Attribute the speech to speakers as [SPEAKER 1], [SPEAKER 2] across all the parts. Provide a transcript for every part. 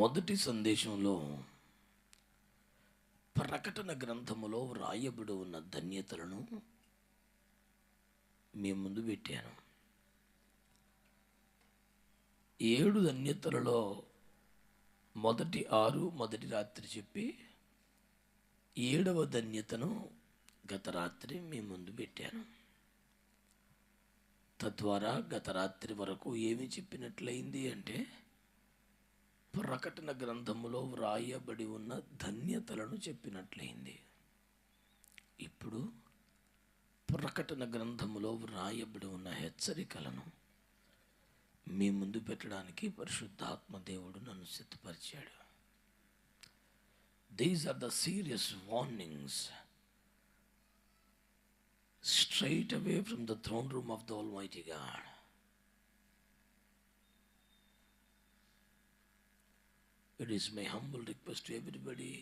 [SPEAKER 1] మొదటి సందేశంలో ప్రకటన గ్రంథములో వ్రాయబడి ఉన్న ధన్యతలను మీ ముందు పెట్టాను. 7 ధన్యతలలో మొదటి 6 మొదటి రాత్రి చెప్పి 7వ ధన్యతను గత రాత్రి మీ ముందు పెట్టాను. తద్వారా గత రాత్రి వరకు ఏమి చెప్పినట్లయింది అంటే, ప్రకటన గ్రంథములో వ్రాయబడి ఉన్న ధన్యతలను చెప్పినట్లయింది. ఇప్పుడు ప్రకటన గ్రంథములో వ్రాయబడి ఉన్న హెచ్చరికలను మీ ముందు పెట్టడానికి పరిశుద్ధాత్మ దేవుడు నన్ను సిద్ధపరిచాడు. These are the serious warnings straight away from the throne room of the Almighty God. It is my humble request to everybody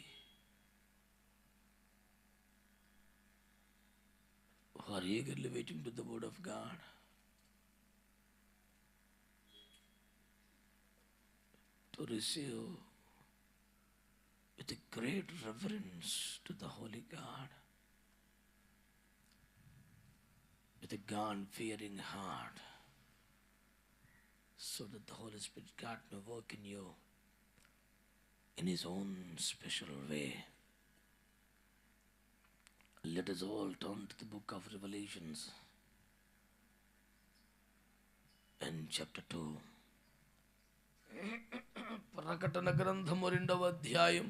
[SPEAKER 1] who are eagerly waiting to the word of God, to receive with a great reverence to the Holy God, with a God-fearing heart, so that the Holy Spirit God may work in you in His own special way. Let us all turn to the book of Revelations and chapter 2. ప్రకటన గ్రంథము 2వ అధ్యాయం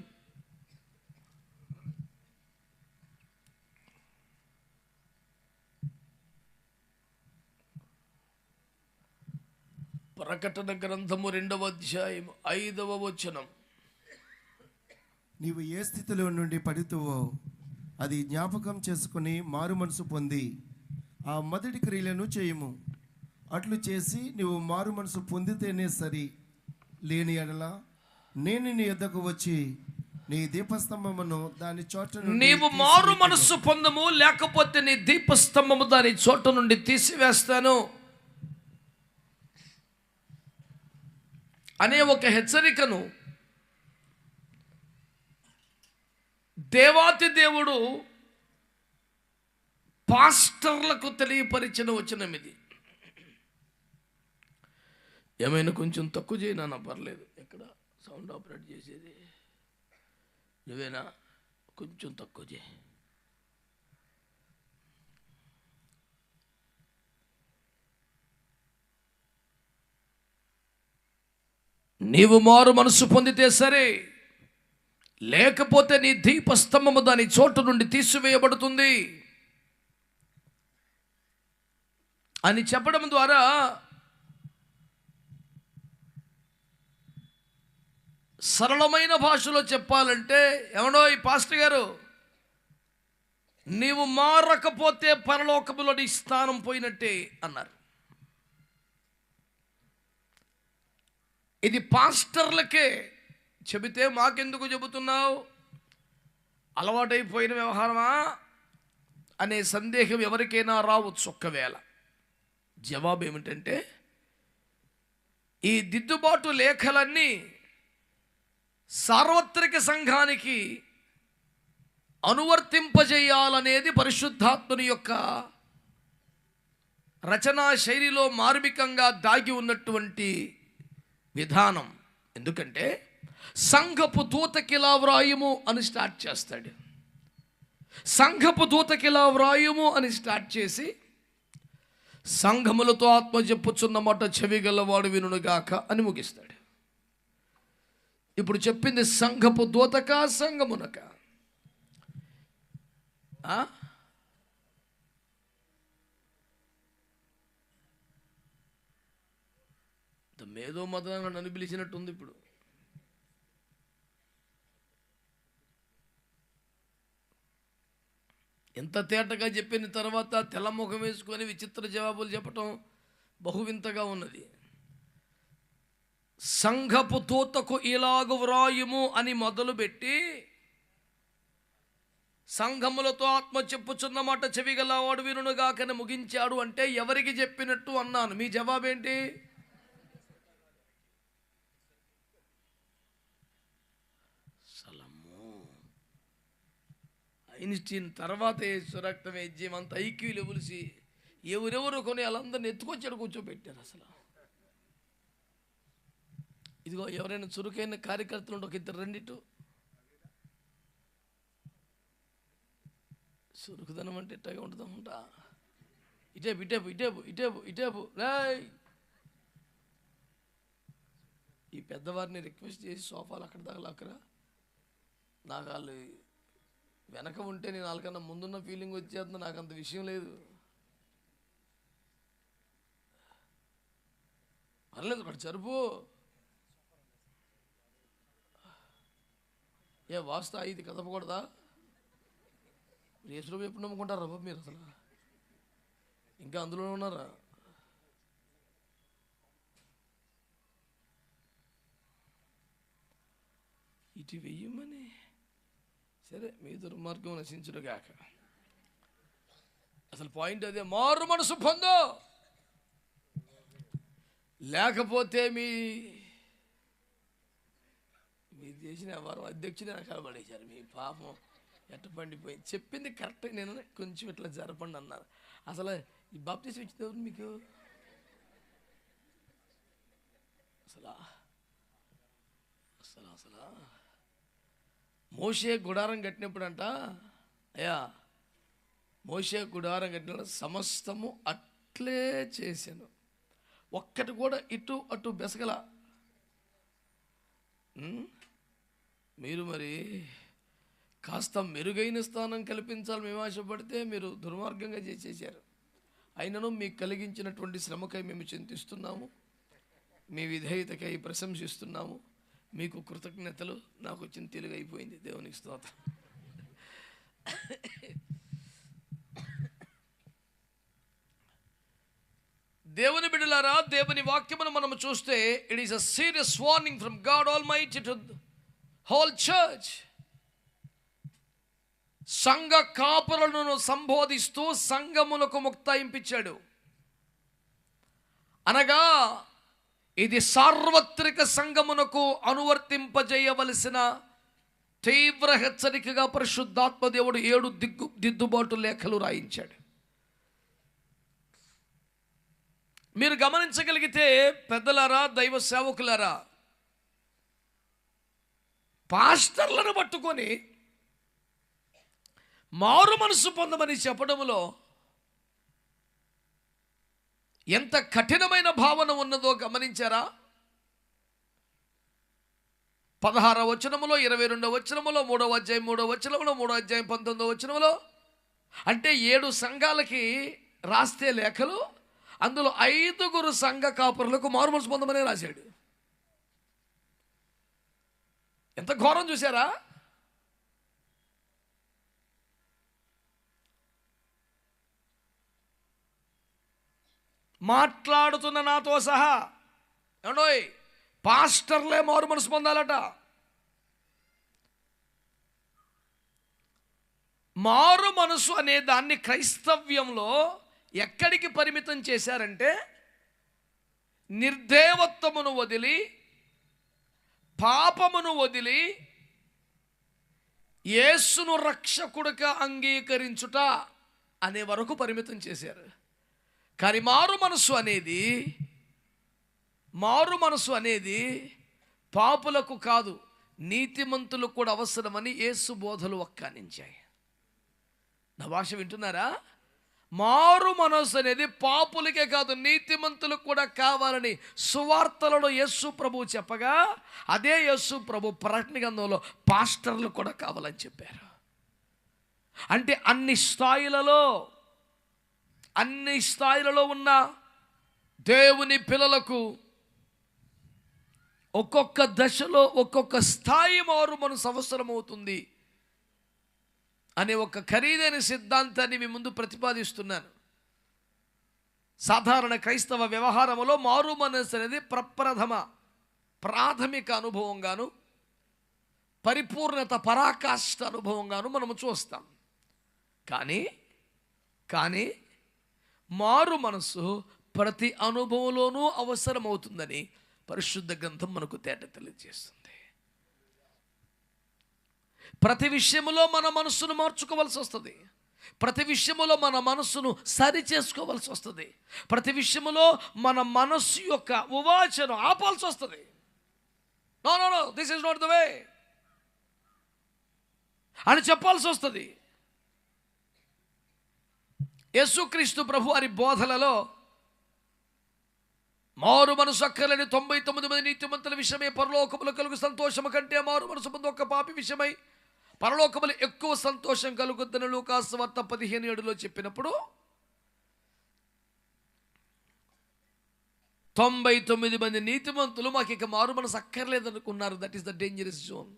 [SPEAKER 1] ప్రకటన గ్రంథము 2వ అధ్యాయం 5వ వచనం.
[SPEAKER 2] నీవు ఏ స్థితిలో నుండి పడితువో అది జ్ఞాపకం చేసుకుని మారు మనసు పొంది ఆ మొదటి క్రియలను చేయుము. అట్లు చేసి నీవు మారు మనసు పొందితేనే సరి, లేని ఎడల నేను నీ యొద్దకు వచ్చి నీ దీపస్తంభమును దాని చోట నుండి
[SPEAKER 1] నీవు మారు మనస్సు పొందము, లేకపోతే నీ దీపస్తంభము దాని చోట నుండి తీసివేస్తాను అనే ఒక హెచ్చరికను దేవాతి దేవుడు పాస్టర్లకు తెలియపరిచిన వచనం ఇది. ఏమైనా కొంచెం తక్కువ చేయనా? పర్లేదు. ఎక్కడ సౌండ్ ఆపరేట్ చేసేది నువ్వేనా? కొంచెం తక్కువ చేయి. నీవు మారు మనసు పొందితే సరే, లేకపోతే నీ దీపస్తంభము దాని చోటు నుండి తీసివేయబడుతుంది అని చెప్పడం ద్వారా సరళమైన భాషలో చెప్పాలంటే, ఏమనో ఈ పాస్టర్ గారు, నీవు మారకపోతే పరలోకములో నీ స్థానం పోయినట్టే అన్నారు. ఇది పాస్టర్లకే చెబితే మాకెందుకు చెబుతున్నావు, అలవాటైపోయిన వ్యవహారమా అనే సందేహం ఎవరికైనా రావచ్చు. ఒక్కవేళ జవాబు ఏమిటంటే, ఈ దిద్దుబాటు లేఖలన్నీ సార్వత్రిక సంఘానికి అనువర్తింపజేయాలనేది పరిశుద్ధాత్మని యొక్క రచనా శైలిలో మార్మికంగా దాగి ఉన్నటువంటి విధానం. ఎందుకంటే సంఘపు దూతకిలా వ్రాయుము అని స్టార్ట్ చేస్తాడు. సంఘపు దూతకిలా వ్రాయుము అని స్టార్ట్ చేసి, సంఘములతో ఆత్మ చెప్పుచున్న మాట చెవిగలవాడు వినుగాక అని ముగిస్తాడు. ఇప్పుడు చెప్పింది సంఘపు దూతక సంఘమునక? మేధో మదనంగా నన్ను పిలిచినట్టుంది. ఇప్పుడు ఎంత తేటగా చెప్పిన తర్వాత తెల్లముఖం వేసుకొని విచిత్ర జవాబులు చెప్పటం బహువింతగా ఉన్నది. సంఘపు దూతకు ఇలాగు వ్రాయుము అని మొదలుపెట్టి, సంఘములతో ఆత్మ చెప్పుచున్న మాట చెవిగలవాడు వినుగాకని ముగించాడు. అంటే ఎవరికి చెప్పినట్టు అన్నాను. మీ జవాబేంటి? ఐన్స్టీన్ తర్వాత యేసు రక్తమే జీవం అంత ఐక్యూలు పిలిచి ఎవరెవరు కొని వాళ్ళందరినీ ఎత్తుకొచ్చాడు కూర్చోబెట్టారు. అసలు ఇదిగో ఎవరైనా చురుకైన కార్యకర్తలు ఉంటే ఒక ఇద్దరు రెండిటు. చురుకుదనం అంటే ఇట్టగా ఉంటుందా? ఇటేపు ఇటేపు ఇటేపు ఇటేపు ఇటేపు రాయ్. ఈ పెద్దవారిని రిక్వెస్ట్ చేసి సోఫాలు అక్కడ తగలక్కరా. నాకు వాళ్ళు వెనక ఉంటే నేను వాళ్ళకన్నా ముందున్న ఫీలింగ్ వచ్చేస్తుంది. నాకు అంత విషయం లేదు. పర్లేదు అక్కడ జరుపు. ఏ వాస్తా ఇది కదపకూడదా? రేసులో ఎప్పుడు నమ్ముకుంటారా బాబు మీరు? అసలు ఇంకా అందులో ఉన్నారా? ఇటు వెయ్యమని. సరే, మీ దుర్మార్గం నశించుడుగాక. అసలు పాయింట్ అదే, మారు మనసు పొందు. లేకపోతే మీరు చేసిన ఎవరు అధ్యక్షుడు వెనకాల పడేశారు. మీ పాపం ఎట్ట పండిపోయింది. చెప్పింది కరెక్ట్, నేను కొంచెం ఇట్లా జరపండి అన్నారు. అసలు ఈ బాప్టిజం ఇచ్చింది మీకు? అసలు అసలు అసలు మోషే గుడారం కట్టినప్పుడు అంట, అయ్యా మోషే గుడారం కట్టినప్పుడు సమస్తము అట్లే చేశాను, ఒక్కటి కూడా ఇటు అటు బెసగల. మీరు మరి కాస్త మెరుగైన స్థానం కల్పించాలి మేము ఆశపడితే మీరు దుర్మార్గంగా చేసేసారు. అయినను మీకు కలిగించినటువంటి శ్రమకై మేము చింతిస్తున్నాము, మీ విధేయతకై ప్రశంసిస్తున్నాము, మీకు కృతజ్ఞతలు. నాకు చింతలుగా అయిపోయింది. దేవునికి స్తోత్రం. దేవుని బిడ్డలారా, దేవుని వాక్యమును మనం చూస్తే it is a serious warning from God almighty to whole church. సంఘ కాపురులను సంబోధిస్తూ సంఘములకు ముక్తాయింపించాడు. అనగా ఇది సార్వత్రిక సంఘమునకు అనువర్తింపజేయవలసిన తీవ్ర హెచ్చరికగా పరిశుద్ధాత్మ దేవుడు 7 దిద్దుబాటు లేఖలు రాయించాడు. మీరు గమనించగలిగితే పెద్దలారా, దైవ సేవకులారా, పాస్టర్లను పట్టుకొని మారు మనసు పొందమని చెప్పడంలో ఎంత కఠినమైన భావన ఉన్నదో గమనించారా? 16వ వచనములో, 22వ వచనములో, 3వ అధ్యాయం 3వ వచనములో, 3వ అధ్యాయం 19వ వచనములో, అంటే 7 సంఘాలకి రాస్తే లేఖలు, అందులో 5 సంఘ కాపురులకు మారు మనసు పొందమని రాశాడు. ఎంత ఘోరం చూసారా? మాట్లాడుతున్న నాతో సహా ఏమండోయ్, పాస్టర్లే మారు మనసు పొందాలట. మారు మనసు అనే దాన్ని క్రైస్తవ్యంలో ఎక్కడికి పరిమితం చేశారంటే, నిర్దేవత్వమును వదిలి, పాపమును వదిలి యేసును రక్షకుడిగా అంగీకరించుట అనే వరకు పరిమితం చేశారు. కానీ మారు మనసు అనేది పాపులకు కాదు, నీతిమంతులకు కూడా అవసరమని యేసు బోధలు వక్కానించాయి. నా భాష వింటున్నారా? మారు మనసు అనేది పాపులకే కాదు, నీతిమంతులకు కూడా కావాలని సువార్తలలో యేసు ప్రభు చెప్పగా, అదే యేసు ప్రభు ప్రకటన గ్రంథంలో పాస్టర్లు కూడా కావాలని చెప్పారు. అంటే అన్ని స్థాయిలలో ఉన్న దేవుని పిల్లలకు ఒక్కొక్క దశలో ఒక్కొక్క స్థాయి మారు మనసు అవసరమవుతుంది అనే ఒక ఖరీదైన సిద్ధాంతాన్ని మీ ముందు ప్రతిపాదిస్తున్నాను. సాధారణ క్రైస్తవ వ్యవహారంలో మారు మనసు అనేది ప్రాథమిక అనుభవంగాను, పరిపూర్ణత పరాకాష్ఠ అనుభవంగాను మనము చూస్తాం. కానీ మారు మనసు ప్రతి అనుభవంలోనూ అవసరమవుతుందని పరిశుద్ధ గ్రంథం మనకు తేట తెలియజేస్తుంది. ప్రతి విషయములో మన మనస్సును మార్చుకోవాల్సి వస్తుంది. ప్రతి విషయములో మన మనస్సును సరి చేసుకోవాల్సి వస్తుంది. ప్రతి విషయములో మన మనస్సు యొక్క ఉవాచను ఆపాల్సి వస్తుంది. No no no, this is not the way అని చెప్పాల్సి వస్తుంది. యేసుక్రీస్తు ప్రభు వారి బోధలలో మారు మనసు అక్కర్లేని 99 మంది నీతిమంతుల విషయమై పరలోకములో కలుగు సంతోషము కంటే మారు మనసు పొంది ఒక్క పాపి విషయమై పరలోకములు ఎక్కువ సంతోషం కలుగుద్దని లూకాసు వార్త 15:7 చెప్పినప్పుడు 99 మంది నీతిమంతులు మాకు ఇక మారు మనసు అక్కర్లేదనుకున్నారు. That is the dangerous zone.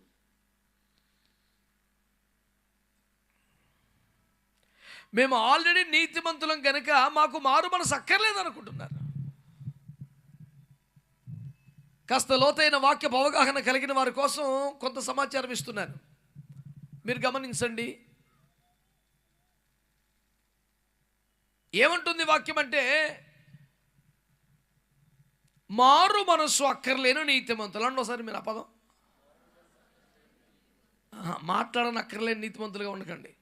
[SPEAKER 1] మేము ఆల్రెడీ నీతిమంతులం కనుక మాకు మారు మనసు అక్కర్లేదనుకుంటున్నారు. కాస్త లోతైన వాక్య అవగాహన కలిగిన వారి కోసం కొంత సమాచారం ఇస్తున్నాను, మీరు గమనించండి. ఏమంటుంది వాక్యం అంటే, మారు మనస్సు అక్కర్లేను నీతిమంతులు అండి. ఒకసారి మీరు ఆ పదం మాట్లాడని అక్కర్లేని నీతిమంతులుగా ఉండకండి.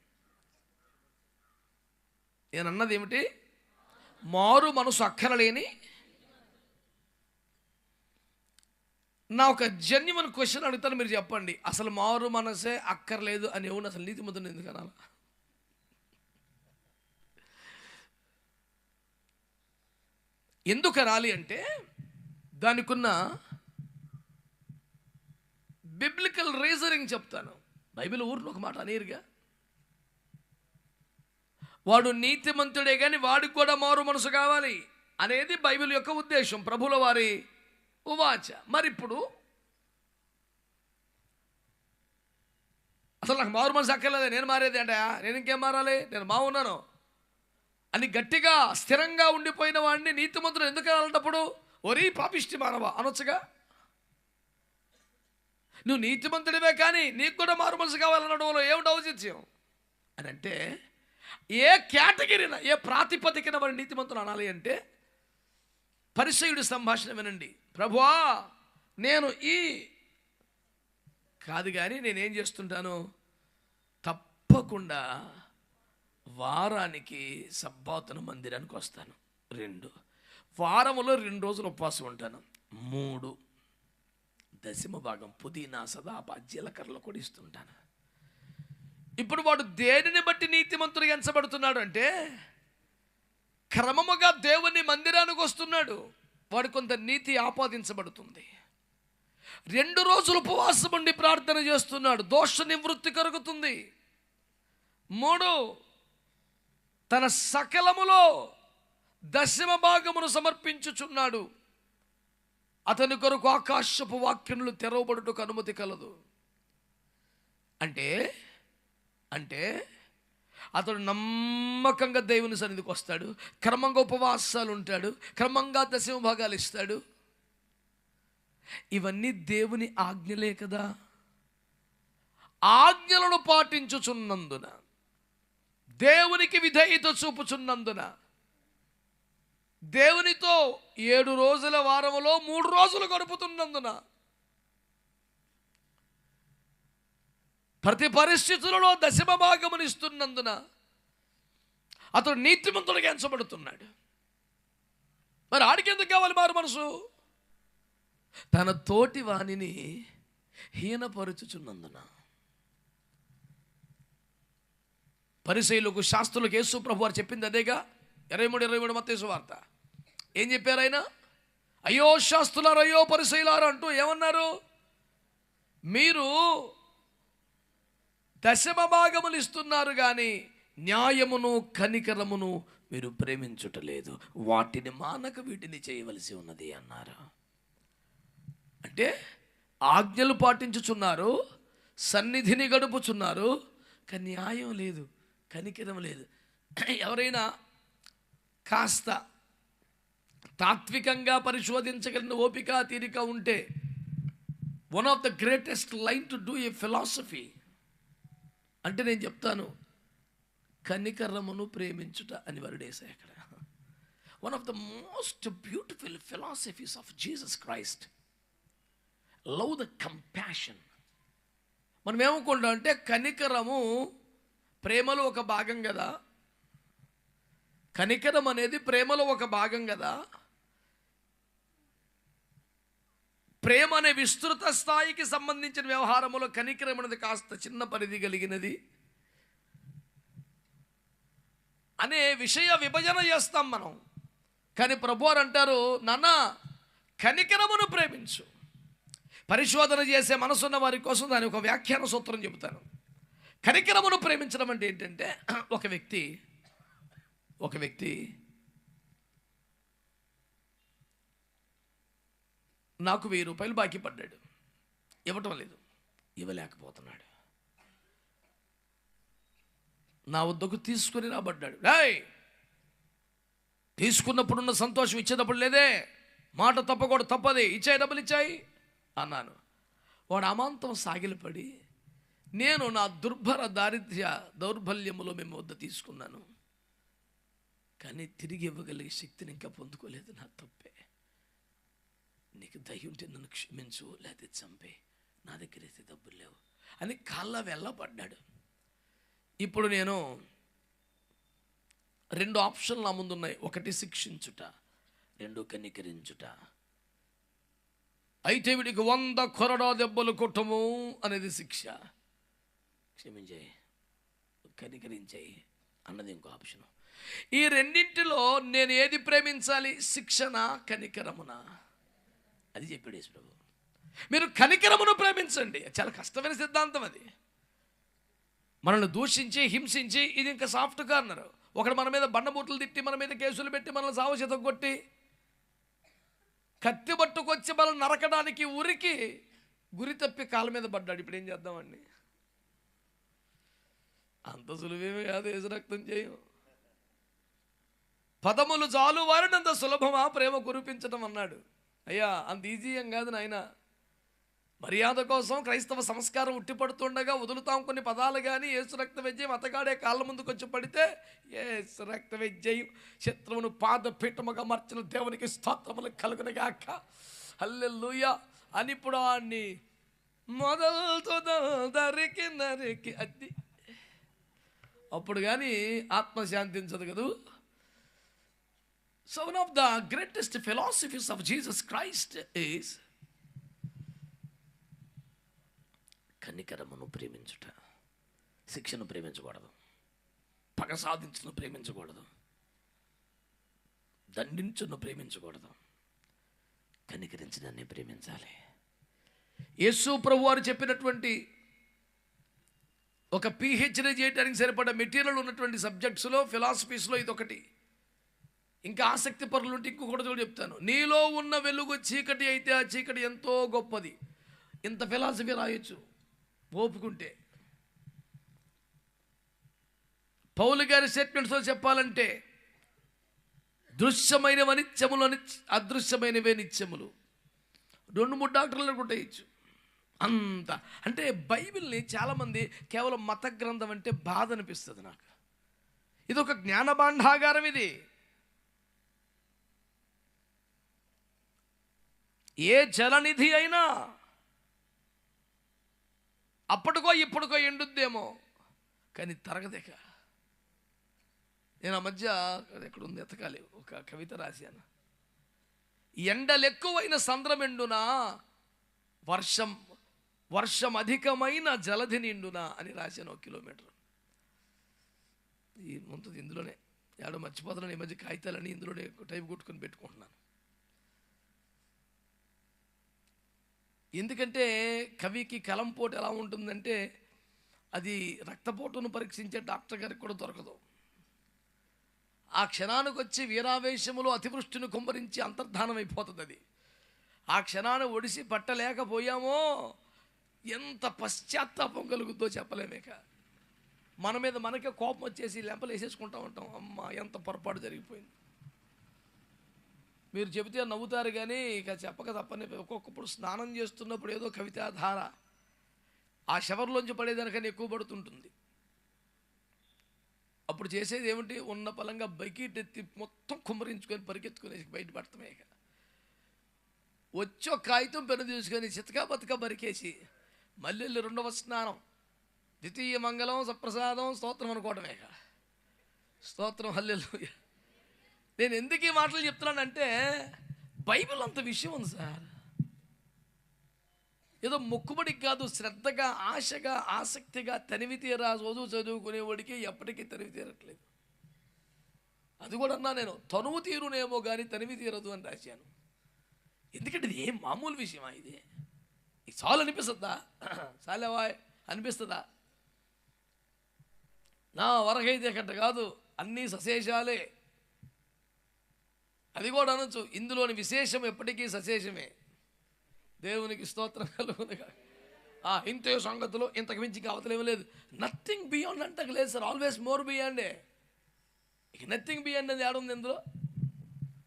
[SPEAKER 1] నేను అన్నది ఏమిటి? మారు మనసు అక్కరలేని. నా ఒక జెన్యున్ క్వశ్చన్ అడుగుతాను, మీరు చెప్పండి. అసలు మారు మనసే అక్కర్లేదు అని ఎవరు అసలు నీతిమంతుని ఎందుకు అనాలి? ఎందుకు అనాలి అంటే దానికున్న బిబ్లికల్ రీజనింగ్ చెప్తాను. బైబిల్ ఊరిలో ఒక మాట అనేరుగా, వాడు నీతిమంతుడే కానీ వాడికి కూడా మారు మనసు కావాలి అనేది బైబిల్ యొక్క ఉద్దేశం, ప్రభుల వారి ఉవాచ. మరి ఇప్పుడు అసలు నాకు మారు మనసు అక్కర్లేదే, నేను మారేది అంటే నేను ఇంకేం మారాలి, నేను బాగున్నాను అని గట్టిగా స్థిరంగా ఉండిపోయిన వాడిని నీతిమంతుడు ఎందుకు అన్నప్పుడు ఒరీ పాపిష్టి మానవా అనొచ్చుగా. నువ్వు నీతిమంతుడివే కానీ నీకు కూడా మారు మనసు కావాలనడంలో ఏమిటి ఔచిత్యం అని అంటే, ఏ కేటగిరీన ఏ ప్రాతిపదికన మరి నీతిమంతులు అనాలి అంటే, పరిసయ్యుడి సంభాషణ వినండి. ప్రభువా నేను ఈ కాదు కానీ నేనేం చేస్తుంటాను, తప్పకుండా వారానికి సబ్బాతున మందిరానికి వస్తాను. 2 వారములో 2 రోజులు ఉపవాసం ఉంటాను. 3 దశమ భాగం పుదీనా సదాప జీలకర్రలు కూడా ఇస్తుంటాను. ఇప్పుడు వాడు దేనిని బట్టి నీతిమంతుడిగా ఎంచబడుతున్నాడు అంటే, క్రమముగా దేవుని మందిరానికి వస్తున్నాడు, వాడు కొంత నీతి ఆపాదించబడుతుంది. 2 రోజులు ఉపవాసం ఉండి ప్రార్థన చేస్తున్నాడు, దోష నివృత్తి కలుగుతుంది. 3 తన సకలములో దశమ భాగమును సమర్పించుచున్నాడు, అతని కొరకు ఆకాశపు వాక్యములు తెరవబడుటకు అనుమతి కలదు. అంటే అతడు నమ్మకంగా దేవుని సన్నిధికి వస్తాడు, క్రమంగా ఉపవాసాలు ఉంటాడు, క్రమంగా దశమ భాగాలు ఇస్తాడు. ఇవన్నీ దేవుని ఆజ్ఞలే కదా. ఆజ్ఞలను పాటించుచున్నందున, దేవునికి విధేయత చూపుచున్నందున, దేవునితో 7 రోజుల వారములో 3 రోజులు గడుపుతున్నందున, ప్రతి పరిస్థితులలో దశమ భాగమును ఇస్తున్నందున అతడు నీతిమంతుడిగా ఎంచబడుతున్నాడు. మరి ఆడికి ఎందుకు కావాలి మారు మనసు? తన తోటి వాణిని హీనపరుచుచున్నందున. పరిసయ్యులకు శాస్త్రులకు యేసు ప్రభు వారు చెప్పింది అదేగా. 23 మత్తయి సువార్త ఏం చెప్పారు ఆయన? అయ్యో శాస్త్రులారా, అయ్యో పరిసయ్యులారా అంటూ ఏమన్నారు? మీరు దశమ భాగములు ఇస్తున్నారు కానీ న్యాయమును కనికరమును మీరు ప్రేమించుటలేదు, వాటిని మానక వీటిని చేయవలసి ఉన్నది అన్నారు. అంటే ఆజ్ఞలు పాటించుచున్నారు, సన్నిధిని గడుపుచున్నారు, కానీ న్యాయం లేదు, కనికరం లేదు. ఎవరైనా కాస్త తాత్వికంగా పరిశోధించగలిగిన ఓపిక తీరిక ఉంటే, one of the greatest line to do a philosophy అంటే నేను చెప్తాను, కనికరమును ప్రేమించుట అని వర్డేశాయి అక్కడ. One of the most beautiful philosophies of Jesus Christ, love the compassion మనం ఏమనుకుంటాం అంటే కనికరము ప్రేమలో ఒక భాగం కదా, కనికరం అనేది ప్రేమలో ఒక భాగం కదా, ప్రేమ అనే విస్తృత స్థాయికి సంబంధించిన వ్యవహారంలో కనికరం అనేది కాస్త చిన్న పరిధి కలిగినది అనే విషయ విభజన చేస్తాం మనం. కానీ ప్రభువారు అంటారు, నాన్న కనికరమును ప్రేమించు. పరిశోధన చేసే మనసున్న వారి కోసం దాని ఒక వ్యాఖ్యాన సూత్రం చెబుతాను. కనికరమును ప్రేమించడం అంటే ఏంటంటే, ఒక వ్యక్తి నాకు 1000 రూపాయలు బాకీ పడ్డాడు, ఇవ్వటం లేదు, ఇవ్వలేకపోతున్నాడు. నా వద్దకు తీసుకుని రాబడ్డాడు. తీసుకున్నప్పుడున్న సంతోషం ఇచ్చేటప్పుడు లేదే, మాట తప్పకూడదు, తప్పది, ఇచ్చాయి, డబ్బులు ఇచ్చాయి అన్నాను. వాడు అమాంతం సాగిలపడి, నేను నా దుర్భర దౌర్బల్యములో మేము వద్ద తీసుకున్నాను, కానీ తిరిగి ఇవ్వగలిగే శక్తిని ఇంకా పొందుకోలేదు, నా తప్పే, నీకు దయ ఉంటే నన్ను క్షమించు, లేకపోతే చంపే, నా దగ్గర అయితే డబ్బులు లేవు అని కాళ్ళ వెళ్ళబడ్డాడు. ఇప్పుడు నేను 2 ఆప్షన్లు నా ముందు ఉన్నాయి. ఒకటి శిక్షించుట, 2 కనికరించుట. అయితే వీడికి 100 కొరడా దెబ్బలు కొట్టము అనేది శిక్ష, క్షమించేయి, కనికరించేయి అన్నది ఇంకో ఆప్షన్. ఈ రెండింటిలో నేను ఏది ప్రేమించాలి, శిక్షణ కనికరమునా? అది చెప్పాడు యేసు ప్రభు. మీరు కనికరమును ప్రేమించండి. చాలా కష్టమైన సిద్ధాంతం అది. మనల్ని దూషించి హింసించి ఇది ఇంకా సాఫ్ట్ కార్నర్. ఒకడు మన మీద బండబూట్లు తిట్టి, మన మీద కేసులు పెట్టి, మనల్ని సావచేత కొట్టి, కత్తి పట్టుకొచ్చి మనల్ని నరకడానికి ఉరికి గురి తప్పి కాళ్ళ మీద పడ్డాడు. ఇప్పుడు ఏం చేద్దామండి? అంత సులువేమీ కాదు యేసు రక్తం చేయం. పదములు చాలు వారినంత సులభమా ప్రేమ కురిపించడం అన్నాడు. అయ్యా అంత ఈజీ ఏం కాదు నాయన. మర్యాద కోసం క్రైస్తవ సంస్కారం ఉట్టిపడుతుండగా వదులుతాం కొన్ని పదాలు. కానీ యేసు రక్త విజయం అతగాడే కాళ్ళ ముందుకు వచ్చి పడితే, యేసు రక్త విజయం శత్రువును పాదపీఠముగా మార్చిన దేవునికి స్తోత్రములు కలుగునుగాక, హల్లెలూయా అని ఇప్పుడు ఆన్ని మొదలుతో నరికి అది అప్పుడు కానీ ఆత్మ శాంతించదు కదూ. So one of the greatest philosophies of Jesus Christ is కనికరమును ప్రేమించుట. శిక్షను ప్రేమించకూడదు, పగ సాధించును ప్రేమించకూడదు, దండించును ప్రేమించకూడదు, కనికరించడాన్ని ప్రేమించాలి. యేసు ప్రభు వారు చెప్పినటువంటి ఒక పిహెచ్డీ చేయడానికి సరిపడ మెటీరియల్ ఉన్నటువంటి సబ్జెక్ట్స్లో, ఫిలాసఫీస్లో ఇదొకటి. ఇంకా ఆసక్తి పరులు ఉంటే ఇంకొకటి కూడా చెప్తాను. నీలో ఉన్న వెలుగు చీకటి అయితే ఆ చీకటి ఎంతో గొప్పది. ఇంత ఫిలాసఫీ రాయొచ్చు ఓపుకుంటే. పౌలు గారి స్టేట్మెంట్స్లో చెప్పాలంటే, దృశ్యమైనవి నిత్యములు, అదృశ్యమైనవే నిత్యములు. 2-3 డాక్టర్లు కొట్టేయచ్చు అంత. అంటే బైబిల్ని చాలామంది కేవలం మత గ్రంథం అంటే బాధ అనిపిస్తుంది నాకు. ఇది ఒక జ్ఞాన భాండాగారం. ఇది ఏ జలనిధి అయినా అప్పటికో ఇప్పటికో ఎండుద్దేమో, కానీ తరగదేక. నేను ఆ మధ్య ఎక్కడుంది ఎతకాలి, ఒక కవిత రాశాను. ఎండలెక్కువైన సంద్రమెండునా, వర్షం అధికమైన జలధి నిండునా అని రాశాను. 1 కిలోమీటర్ ఈ ముందు ఇందులోనే ఏడో మర్చిపోతున్నాను. ఈ మధ్య కాగితాలని ఇందులోనే టైప్ కొట్టుకొని పెట్టుకుంటున్నాను. ఎందుకంటే కవికి కలంపోటు ఎలా ఉంటుందంటే, అది రక్తపోటును పరీక్షించే డాక్టర్ గారికి కూడా దొరకదు. ఆ క్షణానికి వచ్చి వీరావేశములో అతివృష్టిని కుమ్మరించి అంతర్ధానం అయిపోతుంది. అది ఆ క్షణాన్ని ఒడిసి పట్టలేకపోయామో ఎంత పశ్చాత్తాపం కలుగుద్దో చెప్పలేమేక. మన మీద మనకే కోపం వచ్చేసి లెంపలు వేసేసుకుంటూ ఉంటాం. అమ్మ ఎంత పొరపాటు జరిగిపోయింది. మీరు చెబితే నవ్వుతారు కానీ ఇక చెప్పక తప్పని. ఒక్కొక్కప్పుడు స్నానం చేస్తున్నప్పుడు ఏదో కవితాధార ఆ షవర్లోంచి పడేదానికన్నా ఎక్కువ పడుతుంటుంది. అప్పుడు చేసేది ఏమిటి, ఉన్న పలంగా బకెట్ ఎత్తి మొత్తం కుమ్మరించుకొని పరిగెత్తుకుని బయటపడతామే. ఇక వచ్చి ఒక కాగితం పెన్ను తీసుకొని చితకా బతక బరికేసి మళ్ళీ వెళ్ళి రెండవ స్నానం, ద్వితీయ మంగళం సప్రసాదం స్తోత్రం అనుకోవటమే. స్తోత్రం, హల్లెలూయా. నేను ఎందుకు ఈ మాటలు చెప్తున్నానంటే బైబిల్ అంత విషయం ఉంది సార్. ఏదో మొక్కుబడికి కాదు, శ్రద్ధగా, ఆశగా, ఆసక్తిగా తనివి తీరా చదువుకునేవాడికి ఎప్పటికీ తనివి తీరట్లేదు. అది కూడా అన్నా నేను, తనువు తీరునేమో కానీ తనివి తీరదు అని రాశాను. ఎందుకంటే ఇది ఏం మామూలు విషయమా? ఇది చాలు అనిపిస్తుందా? చాలేవా అనిపిస్తుందా? నా వరకైతే కట్ట కాదు, అన్నీ సశేషాలే. అది కూడా అనొచ్చు, ఇందులోని విశేషం ఎప్పటికీ సశేషమే. దేవునికి స్తోత్రం కలుగునుగా. ఇంతే సంగతులు, ఇంతకు మించి కావతలేమో లేదు. నథింగ్ బియాండ్ అంటకు లేదు సార్, ఆల్వేస్ మోర్ బియాండే. ఇక నథింగ్ బియాండ్ అనేది ఏడుంది ఇందులో?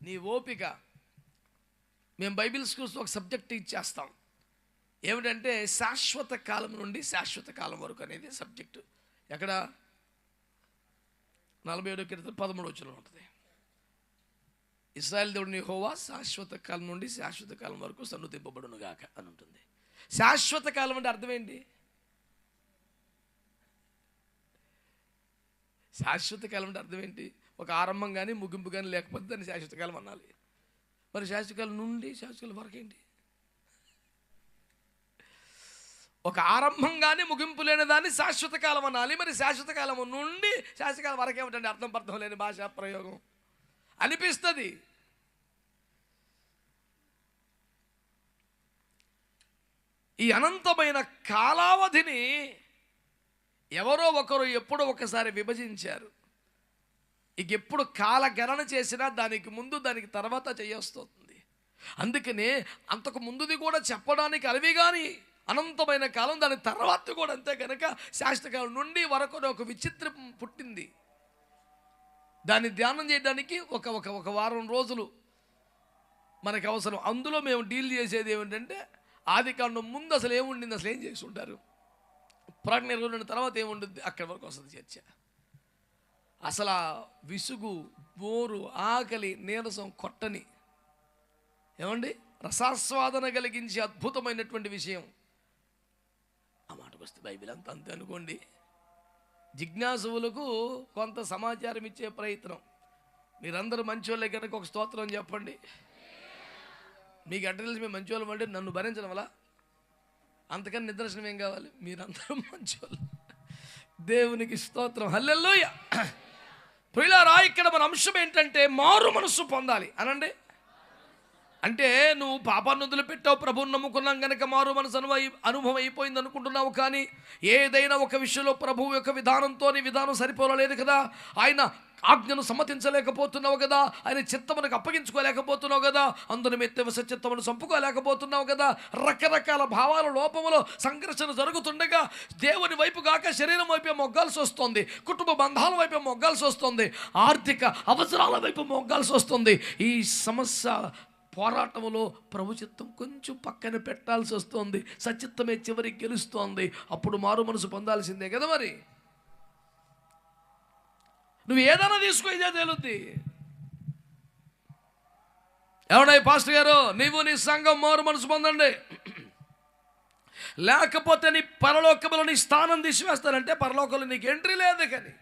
[SPEAKER 1] నీ ఓపిక. మేము బైబిల్ స్కూల్స్లో ఒక సబ్జెక్ట్ ఇచ్చేస్తాం, ఏమిటంటే శాశ్వత కాలం నుండి శాశ్వత కాలం వరకు అనేది సబ్జెక్టు. ఎక్కడ? 47 కీర్తన 13 వచనంలో ఉంటుంది. ఇశ్రాయేలు దేవుడు యెహోవా శాశ్వత కాలం నుండి శాశ్వత కాలం వరకు సన్నుతింపబడును గాక అని ఉంటుంది. శాశ్వత కాలం అంటే అర్థం ఏంటి? శాశ్వత కాలం అంటే అర్థం ఏంటి? ఒక ఆరంభం కానీ ముగింపు కానీ లేకపోతే దాన్ని శాశ్వత కాలం అనాలి. మరి శాశ్వత కాలం నుండి శాశ్వత కాలం వరకు ఏంటి? ఒక ఆరంభం కానీ ముగింపు లేని దాన్ని శాశ్వత కాలం అనాలి. మరి శాశ్వత కాలం నుండి శాశ్వత కాలం వరకు ఏమిటండి? అర్థం లేని భాషా ప్రయోగం అనిపిస్తుంది. ఈ అనంతమైన కాలావధిని ఎవరో ఒకరు ఎప్పుడో ఒకసారి విభజించారు. ఇక ఎప్పుడు కాల గణన చేసినా దానికి ముందు దానికి తర్వాత చేయొస్తుంది. అందుకనే అంతకు ముందుది కూడా చెప్పడానికి అలవి కానీ అనంతమైన కాలం, దాని తర్వాత కూడా అంతే. కనుక శాశ్వతకాలం నుండి వరకు ఒక విచిత్రం పుట్టింది. దాన్ని ధ్యానం చేయడానికి ఒక వారం రోజులు మనకు అవసరం. అందులో మేము డీల్ చేసేది ఏమిటంటే ఆదికాండం ముందు అసలు ఏముండింది, అసలు ఏం చేసి ఉంటారు, ప్రకటన 22 తర్వాత ఏముంటుంది, అక్కడి వరకు వస్తుంది చర్చ. అసలు విసుగు, బోరు, ఆకలి, నీరసం కొట్టని, ఏమండి, రసాస్వాదన కలిగించే అద్భుతమైనటువంటి విషయం. ఆ మాటకు వస్తే బైబిల్ అంతా అంతే అనుకోండి. జిజ్ఞాసువులకు కొంత సమాచారం ఇచ్చే ప్రయత్నం. మీరందరూ మంచోళ్ళే కనుక ఒక స్తోత్రం చెప్పండి. మీకు ఎట్ట తెలిసి మేము మంచోళ్ళం అంటే నన్ను భరించడం వల్ల అంతకన్నా నిదర్శనం ఏం కావాలి? మీరందరూ మంచోళ్ళు. దేవునికి స్తోత్రం, హల్లెలూయా. ప్రియులారా, ఇక్కడ మన అంశం ఏంటంటే మారు మనస్సు పొందాలి అనండి. అంటే నువ్వు పాపాన్ని వదిలిపెట్టావు, ప్రభువుని నమ్ముకున్నాం కనుక మారు మనసు అనుభవం అయిపోయింది అనుకుంటున్నావు. కానీ ఏదైనా ఒక విషయంలో ప్రభువు యొక్క విధానంతో నీ విధానం సరిపోలేదు కదా, ఆయన ఆజ్ఞను సమ్మతించలేకపోతున్నావు కదా, ఆయన చిత్తమునకు అప్పగించుకోలేకపోతున్నావు కదా, అందుని మెత్తవ సచిత్తమును చంపుకోలేకపోతున్నావు కదా. రకరకాల భావాల లోపములో సంఘర్షణ జరుగుతుండగా దేవుని వైపు కాక శరీరం వైపే మొగ్గాల్సి వస్తుంది, కుటుంబ బంధాల వైపే మొగ్గాల్సి వస్తుంది, ఆర్థిక అవసరాల వైపు మొగ్గాల్సి వస్తుంది. ఈ సమస్య పోరాటంలో ప్రభు చిత్తం కొంచెం పక్కన పెట్టాల్సి వస్తుంది. సచిత్తమే చివరికి గెలుస్తోంది. అప్పుడు మారు మనసు పొందాల్సిందే కదా. మరి నువ్వు ఏదైనా తీసుకో, ఇదే తేలుద్ది. ఏమన్నాయి పాస్టర్ గారు, నీవు నీ సంఘం మారు మనసు పొందండి, లేకపోతే నీ పరలోకంలో నీ స్థానం తీసివేస్తానంటే పరలోకంలో నీకు ఎంట్రీ లేదు. కానీ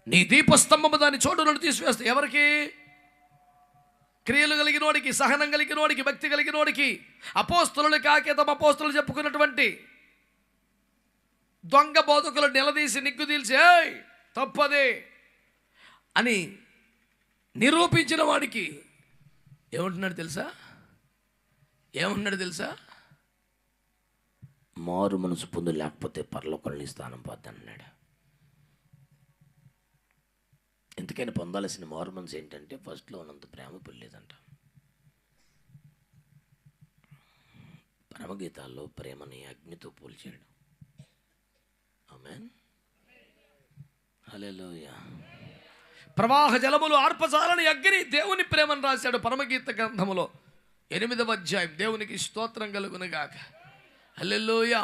[SPEAKER 1] నీ దీపస్తంభము దాని చోటు నుండి తీసివేస్తా. ఎవరికి? క్రియలు కలిగిన వాడికి, సహనం కలిగిన వాడికి, భక్తి కలిగిన వాడికి. అపోస్తలులు కాకే తమ అపోస్తలులు చెప్పుకున్నటువంటి దొంగ బోధకులు నిలదీసి నిగ్గుదీల్చి తప్పదే అని నిరూపించిన వాడికి ఏమంటున్నాడు తెలుసా? మారు మనసు పొందు, లేకపోతే పరలోకంలో స్థానం పొందన్నాడు. ఎందుకైనా పొందాల్సిన మారు మనసు ఏంటంటే ఫస్ట్లో ఉన్నంత ప్రేమ పెళ్ళలేదంట. పరమగీతాల్లో ప్రేమని అగ్నితో పోల్చాడు. ఆమేన్, హల్లెలూయా. ప్రవాహ జలములు ఆర్పజాలని అగ్ని దేవుని ప్రేమను రాశాడు పరమగీత గ్రంథములో 8వ అధ్యాయం. దేవునికి స్తోత్రం కలుగునుగాక, హల్లెలూయా.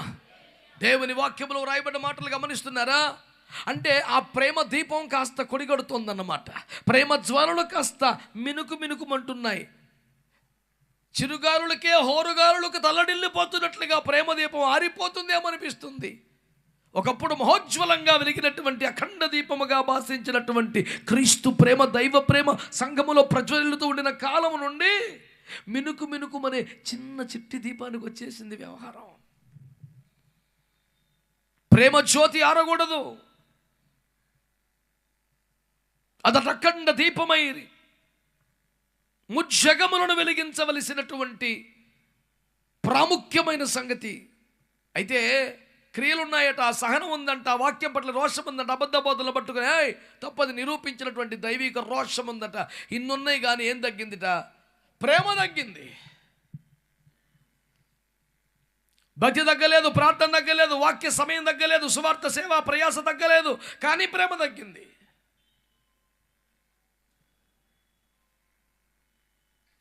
[SPEAKER 1] దేవుని వాక్యములో రాయబడ్డ మాటలు గమనిస్తున్నారా? అంటే ఆ ప్రేమ దీపం కాస్త కొడిగడుతోందన్నమాట. ప్రేమ జ్వాలలు కాస్త మినుకుమంటున్నాయి. చిరుగాలులకే హోరుగాలులకు తల్లడిల్లిపోతున్నట్లుగా ప్రేమ దీపం ఆరిపోతుందేమో అనిపిస్తుంది. ఒకప్పుడు మహోజ్వలంగా వెలిగినటువంటి అఖండ దీపముగా భాషించినటువంటి క్రీస్తు ప్రేమ, దైవ ప్రేమ సంఘములో ప్రజ్వలిల్లుతూ ఉండిన కాలము నుండి మినుకు మినుకుమనే చిన్న చిట్టి దీపానికి వచ్చేసింది వ్యవహారం. ప్రేమ జ్యోతి ఆరకూడదు, అదట అఖండ దీపమై ముజ్జగములను వెలిగించవలసినటువంటి ప్రాముఖ్యమైన సంగతి. అయితే క్రియలున్నాయట, సహనం ఉందంట, వాక్యం పట్ల రోషం ఉందంట, అబద్ధ బోధనలు పట్టుకుని తప్పది నిరూపించినటువంటి దైవిక రోషం ఉందట. ఇన్నున్నాయి కానీ ఏం తగ్గిందిట? ప్రేమ తగ్గింది. భక్తి తగ్గలేదు, ప్రార్థన తగ్గలేదు, వాక్య సమయం తగ్గలేదు, సువార్త సేవ ప్రయాస తగ్గలేదు, కానీ ప్రేమ తగ్గింది.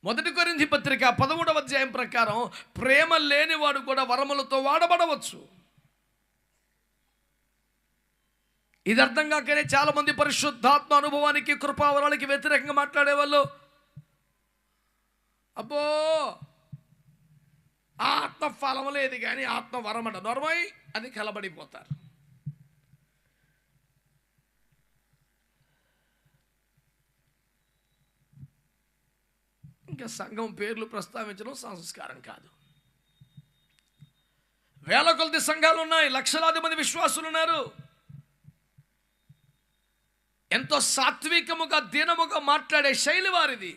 [SPEAKER 1] మొదటి కొరింథీ పత్రిక 11వ అధ్యాయం ప్రకారం ప్రేమ లేనివాడు కూడా వరములతో వాడబడవచ్చు. ఇది అర్థం కాకనే చాలా మంది పరిశుద్ధాత్మ అనుభవానికి, కృపావరాలకి వ్యతిరేకంగా మాట్లాడేవాళ్ళు, అబ్బో ఆత్మ ఫలం లేదు కానీ ఆత్మ వరమట నొరమై అని కలబడిపోతారు. ఇంకా సంఘం పేర్లు ప్రస్తావించడం సంస్కారం కాదు. వేల కొలది సంఘాలు ఉన్నాయి, లక్షలాది మంది విశ్వాసులు ఉన్నారు. ఎంతో సాత్వికముగా దీనముగా మాట్లాడే శైలి వారిది.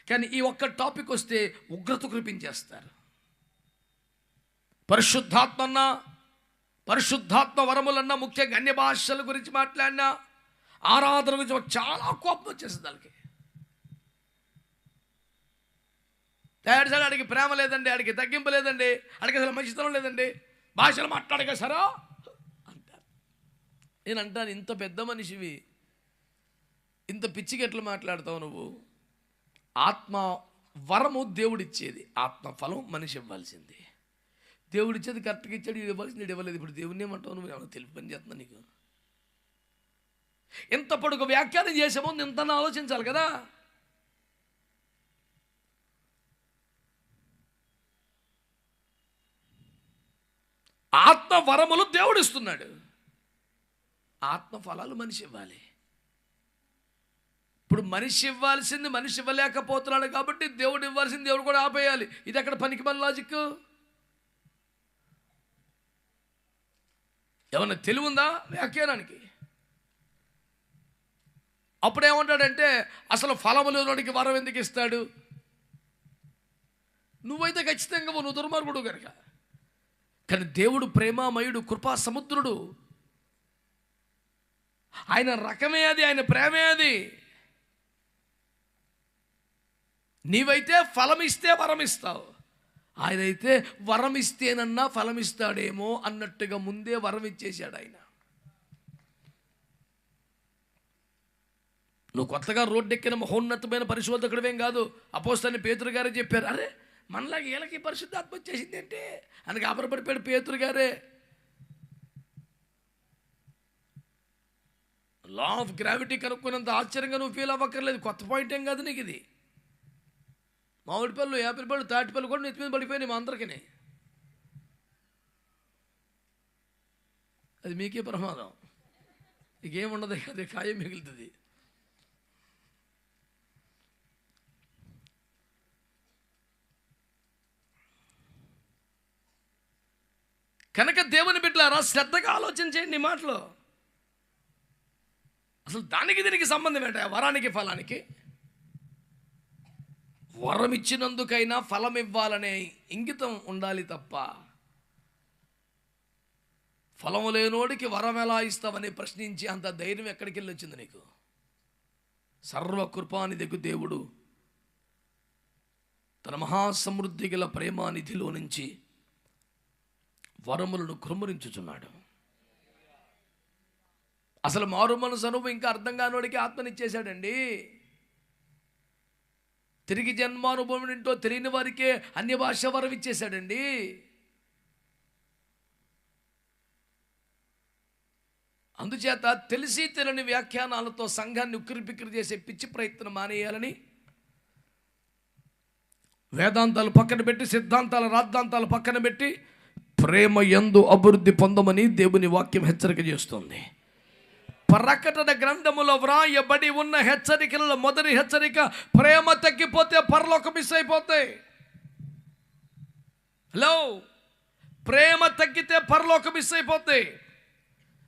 [SPEAKER 1] కానీ ఈ ఒక్క టాపిక్ వస్తే ఉగ్రత కురిపించేస్తారు. పరిశుద్ధాత్మన్నా, పరిశుద్ధాత్మ వరములన్నా, ముఖ్యంగా అన్య భాషల గురించి మాట్లాడినా, ఆరాధన గురించి చాలా కోపం వచ్చేస్తుంది వాళ్ళకి. తయారు సార్ ఆడికి ప్రేమ లేదండి, ఆడికి తగ్గింపు లేదండి, ఆడికి అసలు మంచితనం లేదండి, భాషలు మాట్లాడగసారా అంటారు. నేను అంటాను, ఇంత పెద్ద మనిషివి, ఇంత పిచ్చికి ఎట్లా మాట్లాడతావు నువ్వు? ఆత్మ వరము దేవుడిచ్చేది, ఆత్మ ఫలం మనిషి ఇవ్వాల్సింది. దేవుడిచ్చేది కరెక్ట్గా ఇచ్చాడు, ఇది ఇవ్వాల్సింది ఇవ్వలేదు. ఇప్పుడు దేవుడిని ఏమంటావు నువ్వు? ఏమన్నా తెలిపి పని చేస్తున్నా నీకు? ఎంత పొడుగు వ్యాఖ్యానం చేసామో ఇంత ఆలోచించాలి కదా. ఆత్మ వరములు దేవుడు ఇస్తున్నాడు, ఆత్మ ఫలాలు మనిషి ఇవ్వాలి. ఇప్పుడు మనిషి ఇవ్వాల్సింది మనిషి ఇవ్వలేకపోతున్నాడు కాబట్టి దేవుడు ఇవ్వాల్సింది దేవుడు కూడా ఆపేయాలి. ఇది ఎక్కడ పనికి మన లాజిక్? ఏమన్నా తెలివి ఉందా వ్యాఖ్యానానికి? అప్పుడేమంటాడంటే అసలు ఫలములోనికి వరం ఎందుకు ఇస్తాడు? నువ్వైతే ఖచ్చితంగా నువ్వు దుర్మార్గుడు కనుక. కానీ దేవుడు ప్రేమామయుడు, కృపా సముద్రుడు. ఆయన రకమే అది, ఆయన ప్రేమే అది. నీవైతే ఫలం ఇస్తే వరం ఇస్తావు, ఆయనైతే వరం ఇస్తేనన్నా ఫలం ఇస్తాడేమో అన్నట్టుగా ముందే వరం ఇచ్చేశాడు ఆయన. నువ్వు కొత్తగా రోడ్డెక్కిన మహోన్నతమైన పరిశోధకుడివేం కాదు. అపోస్తలుడైన పేతురు గారే చెప్పారు, అరే మనలాగా వీళ్ళకి పరిశుద్ధాత్మ వచ్చేసింది అంటే అని గాబరపడిపోయాడు పేతురు గారే. లా ఆఫ్ గ్రావిటీ కనుక్కున్నంత ఆశ్చర్యంగా నువ్వు ఫీల్ అవ్వక్కర్లేదు. కొత్త పాయింట్ ఏం కాదు నీకు ఇది. మామిడి పళ్ళు, యాపిల్ పళ్ళు, తాటి పళ్ళు కూడా నెత్తి మీద పడిపోయినాయి మా అందరికీ. అది మీకే ప్రమాదం, ఇకేముండదు, అది ఖాయం మిగులుతుంది. కనుక దేవుని బిడ్డలారా శ్రద్ధగా ఆలోచన చేయండి ఈ మాటలు. అసలు దానికి దీనికి సంబంధం ఏంట? వరానికి ఫలానికి. వరం ఇచ్చినందుకైనా ఫలం ఇవ్వాలనే ఇంగితం ఉండాలి తప్ప ఫలము లేనోడికి వరం ఎలా ఇస్తావని ప్రశ్నించి అంత ధైర్యం ఎక్కడికి వెళ్ళి వచ్చింది నీకు? సర్వకృపానిధికు దేవుడు తన మహాసమృద్ధి గల ప్రేమానిధిలో నుంచి వరములను కృమ్మరించుచున్నాడు. అసలు మారు మనసు అనుభవం ఇంకా అర్థం కానోడికి ఆత్మనిచ్చేశాడండి. తిరిగి జన్మానుభవం ఏంటో తెలియని వారికే అన్య భాష వరం ఇచ్చేశాడండి. అందుచేత తెలిసి తెలియని వ్యాఖ్యానాలతో సంఘాన్ని ఉక్కిరిబిక్కిరి చేసే పిచ్చి ప్రయత్నం మానేయాలని వేదాంతాలు పక్కన పెట్టి, సిద్ధాంతాల రాద్ధాంతాలు పక్కన పెట్టి ప్రేమ యందు అభివృద్ధి పొందమని దేవుని వాక్యం హెచ్చరిక చేస్తుంది. ప్రకటన గ్రంథములో వ్రాయబడి ఉన్న హెచ్చరికలలో మొదటి హెచ్చరిక, ప్రేమ తగ్గిపోతే పరలోకం మిస్ అయిపోతాయి. హలో, ప్రేమ తగ్గితే పరలోకం మిస్ అయిపోతాయి.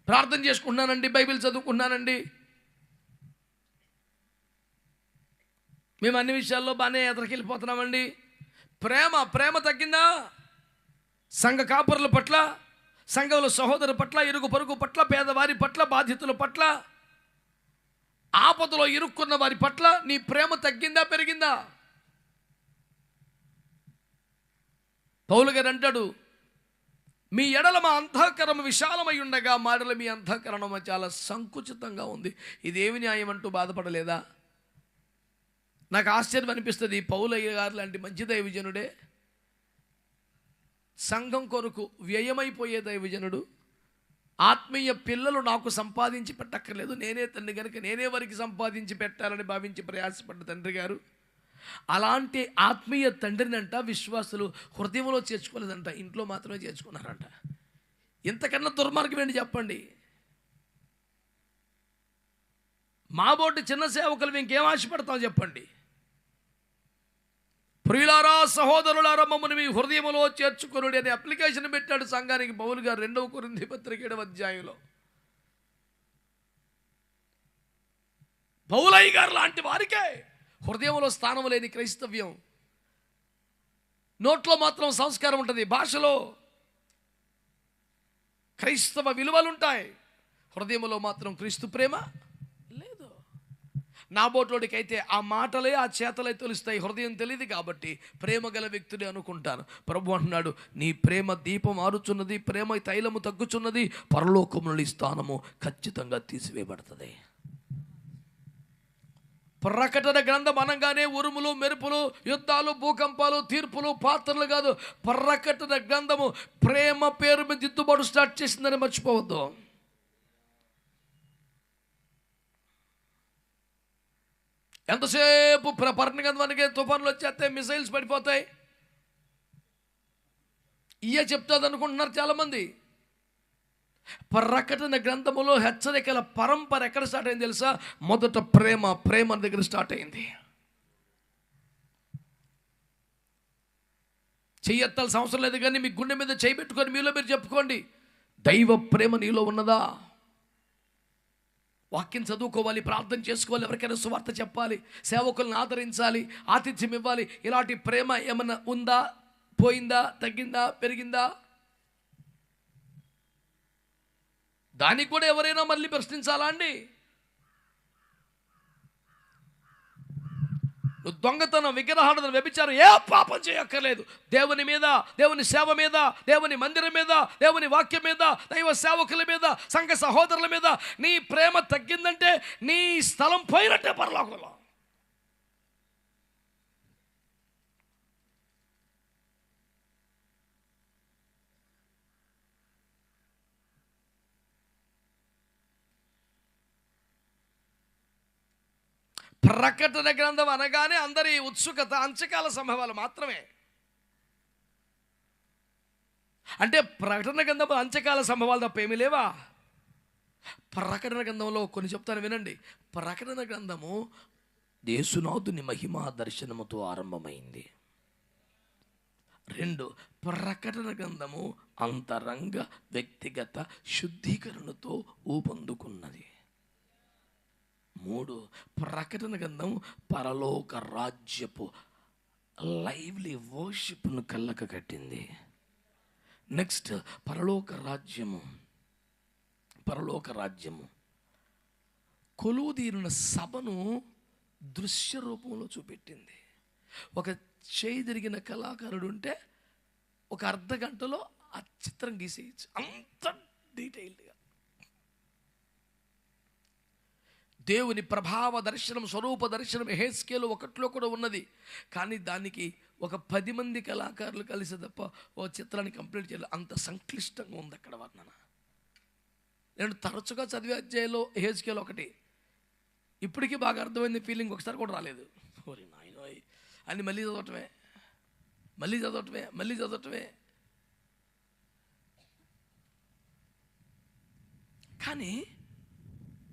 [SPEAKER 1] ప్రార్థన చేసుకుంటున్నానండి, బైబిల్ చదువుకుంటున్నానండి, మేము అన్ని విషయాల్లో బాగానే ఎదరికెళ్ళిపోతున్నామండి. ప్రేమ తగ్గిందా? సంఘ కాపురుల పట్ల, సంఘంలో సహోదరు పట్ల, ఇరుగు పొరుగు పట్ల, పేదవారి పట్ల, బాధితుల పట్ల, ఆపదలో ఇరుక్కున్న వారి పట్ల నీ ప్రేమ తగ్గిందా, పెరిగిందా? పౌలు గారు అంటాడు, మీ ఎడల మా అంతఃకరణ విశాలమై ఉండగా మాడల మీ అంతఃకరణం చాలా సంకుచితంగా ఉంది. ఇదేమి న్యాయం అంటూ బాధపడలేదా? నాకు ఆశ్చర్యం అనిపిస్తుంది. పౌలయ్య గారు లాంటి మంచి దైవజనుడే, సంఘం కొరకు వ్యయమైపోయే దైవజనుడు, ఆత్మీయ పిల్లలు నాకు సంపాదించి పెట్టక్కర్లేదు, నేనే తండ్రి కనుక నేనే వారికి సంపాదించి పెట్టాలని భావించి ప్రయాసపడ్డ తండ్రి గారు, అలాంటి ఆత్మీయ తండ్రిని అంట విశ్వాసులు హృదయంలో చేర్చుకోలేదంట, ఇంట్లో మాత్రమే చేర్చుకున్నారంట. ఇంతకన్నా దుర్మార్గం ఏంటి చెప్పండి? మా బోటి చిన్న సేవకులు ఇంకేం ఆశపడతాం చెప్పండి? ప్రియులారా, సహోదరులారా, మమ్మల్ని మీ హృదయంలో చేర్చుకొనుడి అనే అప్లికేషన్ పెట్టాడు సంఘానికి పౌలు గారు 2 కొరింథీ పత్రిక 7వ అధ్యాయంలో. పౌలయ్య గారు లాంటి వారికే హృదయంలో స్థానం లేని క్రైస్తవ్యం. నోట్లో మాత్రం సంస్కారం ఉంటుంది, భాషలో క్రైస్తవ విలువలుంటాయి, హృదయంలో మాత్రం క్రీస్తు ప్రేమ లేదు. నా బోట్లోడికి అయితే ఆ మాటలే ఆ చేతలే తెలుస్తాయి, హృదయం తెలియదు కాబట్టి ప్రేమ గల వ్యక్తుడే అనుకుంటాను. ప్రభు అంటున్నాడు, నీ ప్రేమ దీపం ఆరుచున్నది, ప్రేమ తైలము తగ్గుచున్నది, పరలోకముల స్థానము ఖచ్చితంగా తీసివేయబడుతుంది. ప్రకటన గ్రంథం అనగానే ఉరుములు, మెరుపులు, యుద్ధాలు, భూకంపాలు, తీర్పులు, పాత్రలు కాదు. ప్రకటన గ్రంథము ప్రేమ పేరు మీద దిద్దుబాటు స్టార్ట్ చేసిందని మర్చిపోవద్దు. ఎంతసేపు ప్రకటన గ్రంథానికి తుఫాన్లు వచ్చేస్తే మిసైల్స్ పడిపోతాయి, ఇయే చెప్తుంది అనుకుంటున్నారు చాలామంది. ప్రకటన గ్రంథములో హెచ్చరికల పరంపర ఎక్కడ స్టార్ట్ అయింది తెలుసా? మొదట ప్రేమ దగ్గర స్టార్ట్ అయింది. చెయ్యెత్తాల్సిన అవసరం లేదు, కానీ మీ గుండె మీద చేయి పెట్టుకొని మీలో మీరు చెప్పుకోండి, దైవ ప్రేమ నీలో ఉన్నదా? వాక్యం చదువుకోవాలి, ప్రార్థన చేసుకోవాలి, ఎవరికైనా సువార్త చెప్పాలి, సేవకులను ఆదరించాలి, ఆతిథ్యం ఇవ్వాలి. ఇలాంటి ప్రేమ ఏమన్నా ఉందా? పోయిందా? తగ్గిందా? పెరిగిందా? దానికి కూడా ఎవరైనా మళ్ళీ ప్రశ్నించాలా అండి? నువ్వు దొంగతనం, విగ్రహారాధన, వ్యభిచారం ఏ పాపం చేయక్కర్లేదు. దేవుని మీద, దేవుని సేవ మీద, దేవుని మందిరం మీద, దేవుని వాక్యం మీద, దైవ సేవకుల మీద, సంఘ సహోదరుల మీద నీ ప్రేమ తగ్గిందంటే నీ స్థలం పోయినట్టే పరలోకంలో. ప్రకటన గ్రంథం అనగానే అందరి ఉత్సుకత అంచకాల సంభవాలు మాత్రమే. అంటే ప్రకటన గ్రంథం అంచకాల సంభవాలు తప్ప ఏమీ లేవా? ప్రకటన గ్రంథంలో కొన్ని చెప్తాను వినండి. ప్రకటన గ్రంథము యేసునాథుని మహిమా దర్శనముతో ఆరంభమైంది. 2, ప్రకటన గ్రంథము అంతరంగ వ్యక్తిగత శుద్ధీకరణతో ఊపందుకున్నది. 3, ప్రకటన గ్రంథం పరలోక రాజ్యపు లైవ్లీ వర్షిప్ను కళ్ళకు కట్టింది. నెక్స్ట్ పరలోక రాజ్యము కొలువుదీరిన సభను దృశ్య రూపంలో చూపెట్టింది. ఒక చేయి తిరిగిన కళాకారుడు ఉంటే ఒక అర్ధ గంటలో ఆ చిత్రం గీసేయచ్చు, అంత డీటెయిల్డ్గా. దేవుని ప్రభావ దర్శనం, స్వరూప దర్శనం యెహెజ్కేలు 1లో కూడా ఉన్నది. కానీ దానికి ఒక 10 మంది కళాకారులు కలిసి తప్ప ఓ చిత్రాన్ని కంప్లీట్ చేయలేదు. అంత సంక్లిష్టంగా ఉంది అక్కడ వర్ణన. నేను తరచుగా చదివే అధ్యాయంలో యెహెజ్కేలు 1 ఇప్పటికీ బాగా అర్థమైంది, ఫీలింగ్ ఒకసారి కూడా రాలేదు. ఓరి నాయనోయ్ అని మళ్ళీ చదవటమే. మళ్ళీ చదవటమే. కానీ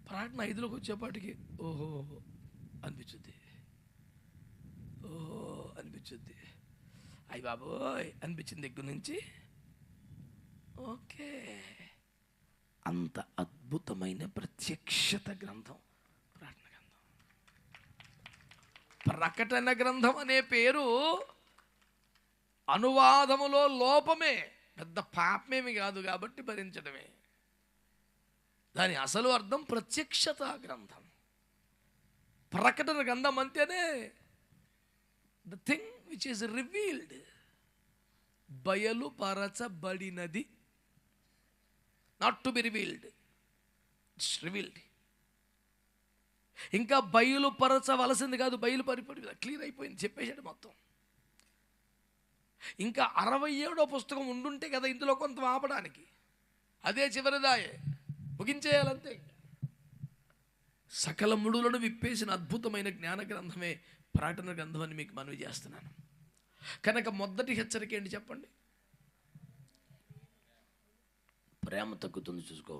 [SPEAKER 1] ప్రకటన 5లోకి వచ్చేపాటికి ఓహో అనిపించుద్ది, అయ్య బాబోయ్ అనిపించింది దగ్గర నుంచి. ఓకే, అంత అద్భుతమైన ప్రత్యక్షత గ్రంథం ప్రకటన గ్రంథం అనే పేరు అనువాదములో లోపమే, పెద్ద పాపమేమి కాదు కాబట్టి భరించడమే. దాని అసలు అర్థం ప్రత్యక్షత గ్రంథం. ప్రకటన గ్రంథం అంటేనే the thing which is revealed, బయలుపరచబడినది, not to be revealed, it's revealed. ఇంకా బయలుపరచవలసింది కాదు, బయలుపరిపడి క్లియర్ అయిపోయింది, చెప్పేశాడు మొత్తం. ఇంకా 67వ పుస్తకం ఉండుంటే కదా ఇందులో కొంత ఆపడానికి, అదే చివరిదాయే, ముగించేయాలంతే. సకల ముడులను విప్పేసిన అద్భుతమైన జ్ఞాన గ్రంథమే ప్రకటన గ్రంథం అని మీకు మనవి చేస్తున్నాను. కనుక మొదటి హెచ్చరిక ఏంటి చెప్పండి? ప్రేమ తగ్గుతుంది చూసుకో.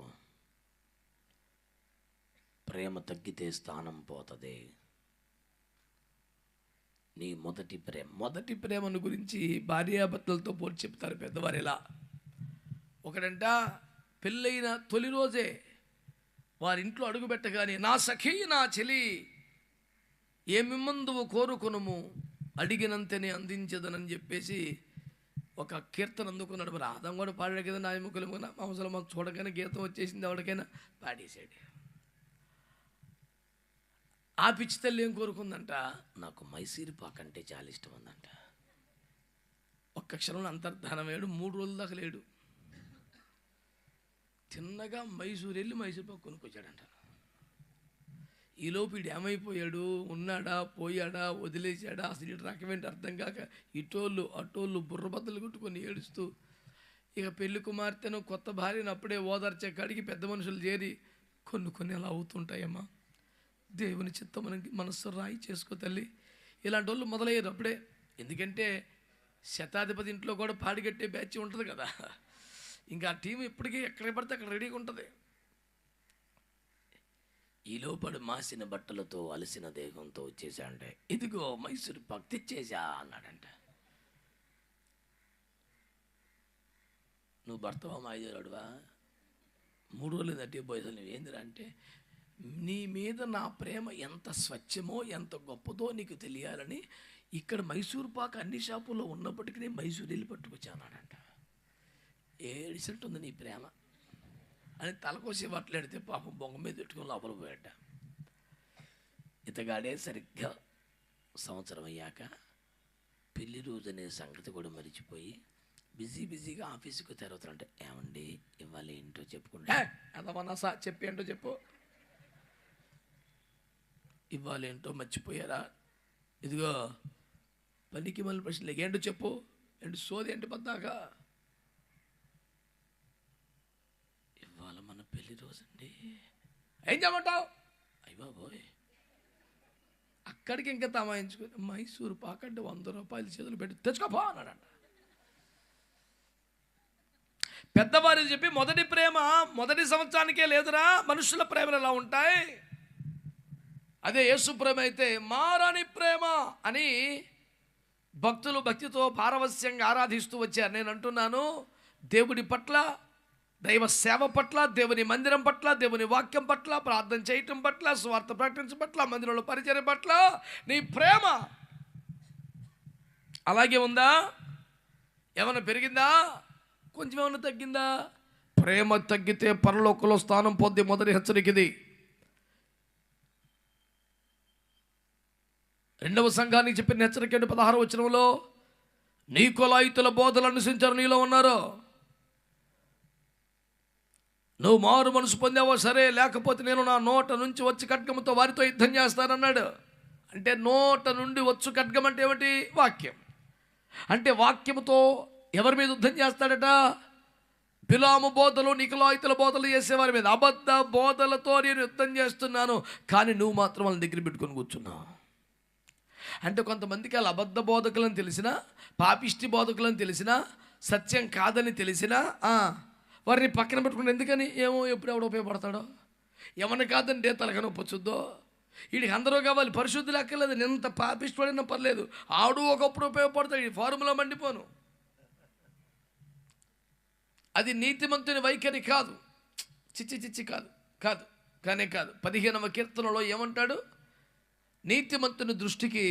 [SPEAKER 1] ప్రేమ తగ్గితే స్థానం పోతుంది. నీ మొదటి ప్రేమను గురించి భార్యాభర్తలతో పోల్చి చెప్తారు పెద్దవారు. ఇలా ఒకడంట పెళ్ళైన తొలి రోజే వారింట్లో అడుగుపెట్టగానే, నా సఖీ నా చెలి ఏమిమ్మందువు కోరుకునుము అడిగినంతనే అందించదనని చెప్పేసి ఒక కీర్తన అందుకున్నాడు. మరి ఆదం కూడా పాడాడు కదా, నా ఎముకలు అవసరం మాకు చూడగానే గీతం వచ్చేసింది, ఎవరికైనా పాడేసాడు. ఆ పిచ్చి తల్లి ఏం కోరుకుందంట, నాకు మైసూరు పాక్ అంటే చాలా ఇష్టం ఉందంట. ఒక్క క్షణంలో అంతర్ధానమయ్యాడు, 3 రోజుల దాకా లేడు. చిన్నగా మైసూరు వెళ్ళి మైసూరు పాక్ కొనుక్కొచ్చాడంట. ఈలోపు వీడు ఏమైపోయాడు, ఉన్నాడా పోయాడా వదిలేశాడా అసలు ఇటు రకమేంటి అర్థం కాక ఇటోళ్ళు అటోళ్ళు బుర్రబద్దలు కొట్టుకొని ఏడుస్తూ, ఇక పెళ్లి కుమార్తెను కొత్త భార్యను అప్పుడే ఓదార్చే కాడికి పెద్ద మనుషులు చేరి కొన్ని అలా అవుతుంటాయమ్మా, దేవుని చిత్తం మనస్సు రాయి చేసుకో తల్లి, ఇలాంటి వాళ్ళు మొదలయ్యారు అప్పుడే. ఎందుకంటే శతాధిపతి ఇంట్లో కూడా పాడిగట్టే బ్యాచ్ ఉంటుంది కదా, ఇంకా ఆ టీం ఇప్పటికీ ఎక్కడ పడితే అక్కడ రెడీగా ఉంటుంది. ఈ లోపల మాసిన బట్టలతో అలసిన దేహంతో వచ్చేసాడంటే, ఇదిగో మైసూరు పాక్ తెచ్చేసా అన్నాడంట. నువ్వు భర్తవా మాయజరుడువా 3 రోజులు తట్టి పోయేది నువ్వు ఏందిరా అంటే, నీ మీద నా ప్రేమ ఎంత స్వచ్ఛమో ఎంత గొప్పదో నీకు తెలియాలని ఇక్కడ మైసూరు పాక్ అన్ని షాపుల్లో ఉన్నప్పటికీ నేను మైసూరు వెళ్ళి పట్టుకొచ్చానాడంట. ఏడిసెట్టు ఉంది నీ ప్రేమ అని తలకోసి మాట్లాడితే పాపం బొంగ మీద పెట్టుకుని లోపల పోయాట. ఇతగాడే సరిగ్గా సంవత్సరం అయ్యాక పెళ్లి రోజు అనే సంగతి కూడా మరిచిపోయి బిజీగా ఆఫీసుకు తెరవుతారంటే, ఏమండి ఇవాళ ఏంటో చెప్పుకుంటా అదమన్నా చెప్పి ఏంటో చెప్పు, ఇవాళ ఏంటో మర్చిపోయారా, ఇదిగో పనికి మళ్ళీ ప్రశ్నలు ఏంటో చెప్పు, ఏంటి సోది ఏంటి పద్దాకా, ఇవాళ మన పెళ్లి రోజండి, ఏం చేయమంటావు, అయ్య బాబోయ్. అక్కడికి ఇంకా తమాయించుకుని మైసూరు పాక్ అంటే 100 రూపాయలు చేతులు పెట్టి తెచ్చుకోపో అన్నాడంట. పెద్దవారు చెప్పి మొదటి ప్రేమ మొదటి సంవత్సరానికే లేదురా, మనుషుల ప్రేమలు ఎలా ఉంటాయి, అదే యేసు ప్రేమ అయితే మారని ప్రేమ అని భక్తులు భక్తితో పారవస్యంగా ఆరాధిస్తూ వచ్చారు. నేను అంటున్నాను, దేవుడి పట్ల, దైవ సేవ పట్ల, దేవుని మందిరం పట్ల, దేవుని వాక్యం పట్ల, ప్రార్థన చేయటం పట్ల, స్వార్థ ప్రకటించడం పట్ల, మందిరంలో పరిచయం పట్ల నీ ప్రేమ అలాగే ఉందా, ఏమైనా పెరిగిందా, కొంచెం ఏమైనా తగ్గిందా? ప్రేమ తగ్గితే పరలోకంలో స్థానం పొంది మొదటి హెచ్చరిక ఇది. 2వ సంఘానికి చెప్పిన హెచ్చరిక 16వ వచనంలో, నీకొలాయితుల బోధలు అనుసరించారు నీలో ఉన్నారు, నువ్వు మారు మనసు పొందావో సరే, లేకపోతే నేను నా నోట నుంచి వచ్చి ఖడ్గంతో వారితో యుద్ధం చేస్తానన్నాడు. అంటే నోట నుండి వచ్చు ఖడ్గం అంటే ఏమిటి? వాక్యం. అంటే వాక్యముతో ఎవరి మీద యుద్ధం చేస్తాడట? బిలాము బోధలు, నికొలాయితుల బోధలు చేసేవారి మీద, అబద్ధ బోధలతో నేను యుద్ధం చేస్తున్నాను, కానీ నువ్వు మాత్రం వాళ్ళని దగ్గర పెట్టుకొని కూర్చున్నావు. అంటే కొంతమందికి వాళ్ళు అబద్ధ బోధకులని తెలిసినా, పాపిష్టి బోధకులని తెలిసినా, సత్యం కాదని తెలిసినా వారిని పక్కన పెట్టుకుని ఎందుకని ఏమో ఎప్పుడు ఎవడో ఉపయోగపడతాడో, ఏమన్నా కాదంటే తలకనొప్పి వచ్చుద్దో, వీడికి అందరూ కావాలి, పరిశుద్ధులు అక్కర్లేదు, ఎంత పాపిష్టపడినా పర్లేదు, ఆడు ఒకప్పుడు ఉపయోగపడతాడు, ఈ ఫార్ములా మండిపోను. అది నీతిమంతుని వైఖరి కాదు. చిచ్చి కాదు కాదు కానే కాదు. 15వ కీర్తనలో ఏమంటాడు? నీతిమంతుని దృష్టికి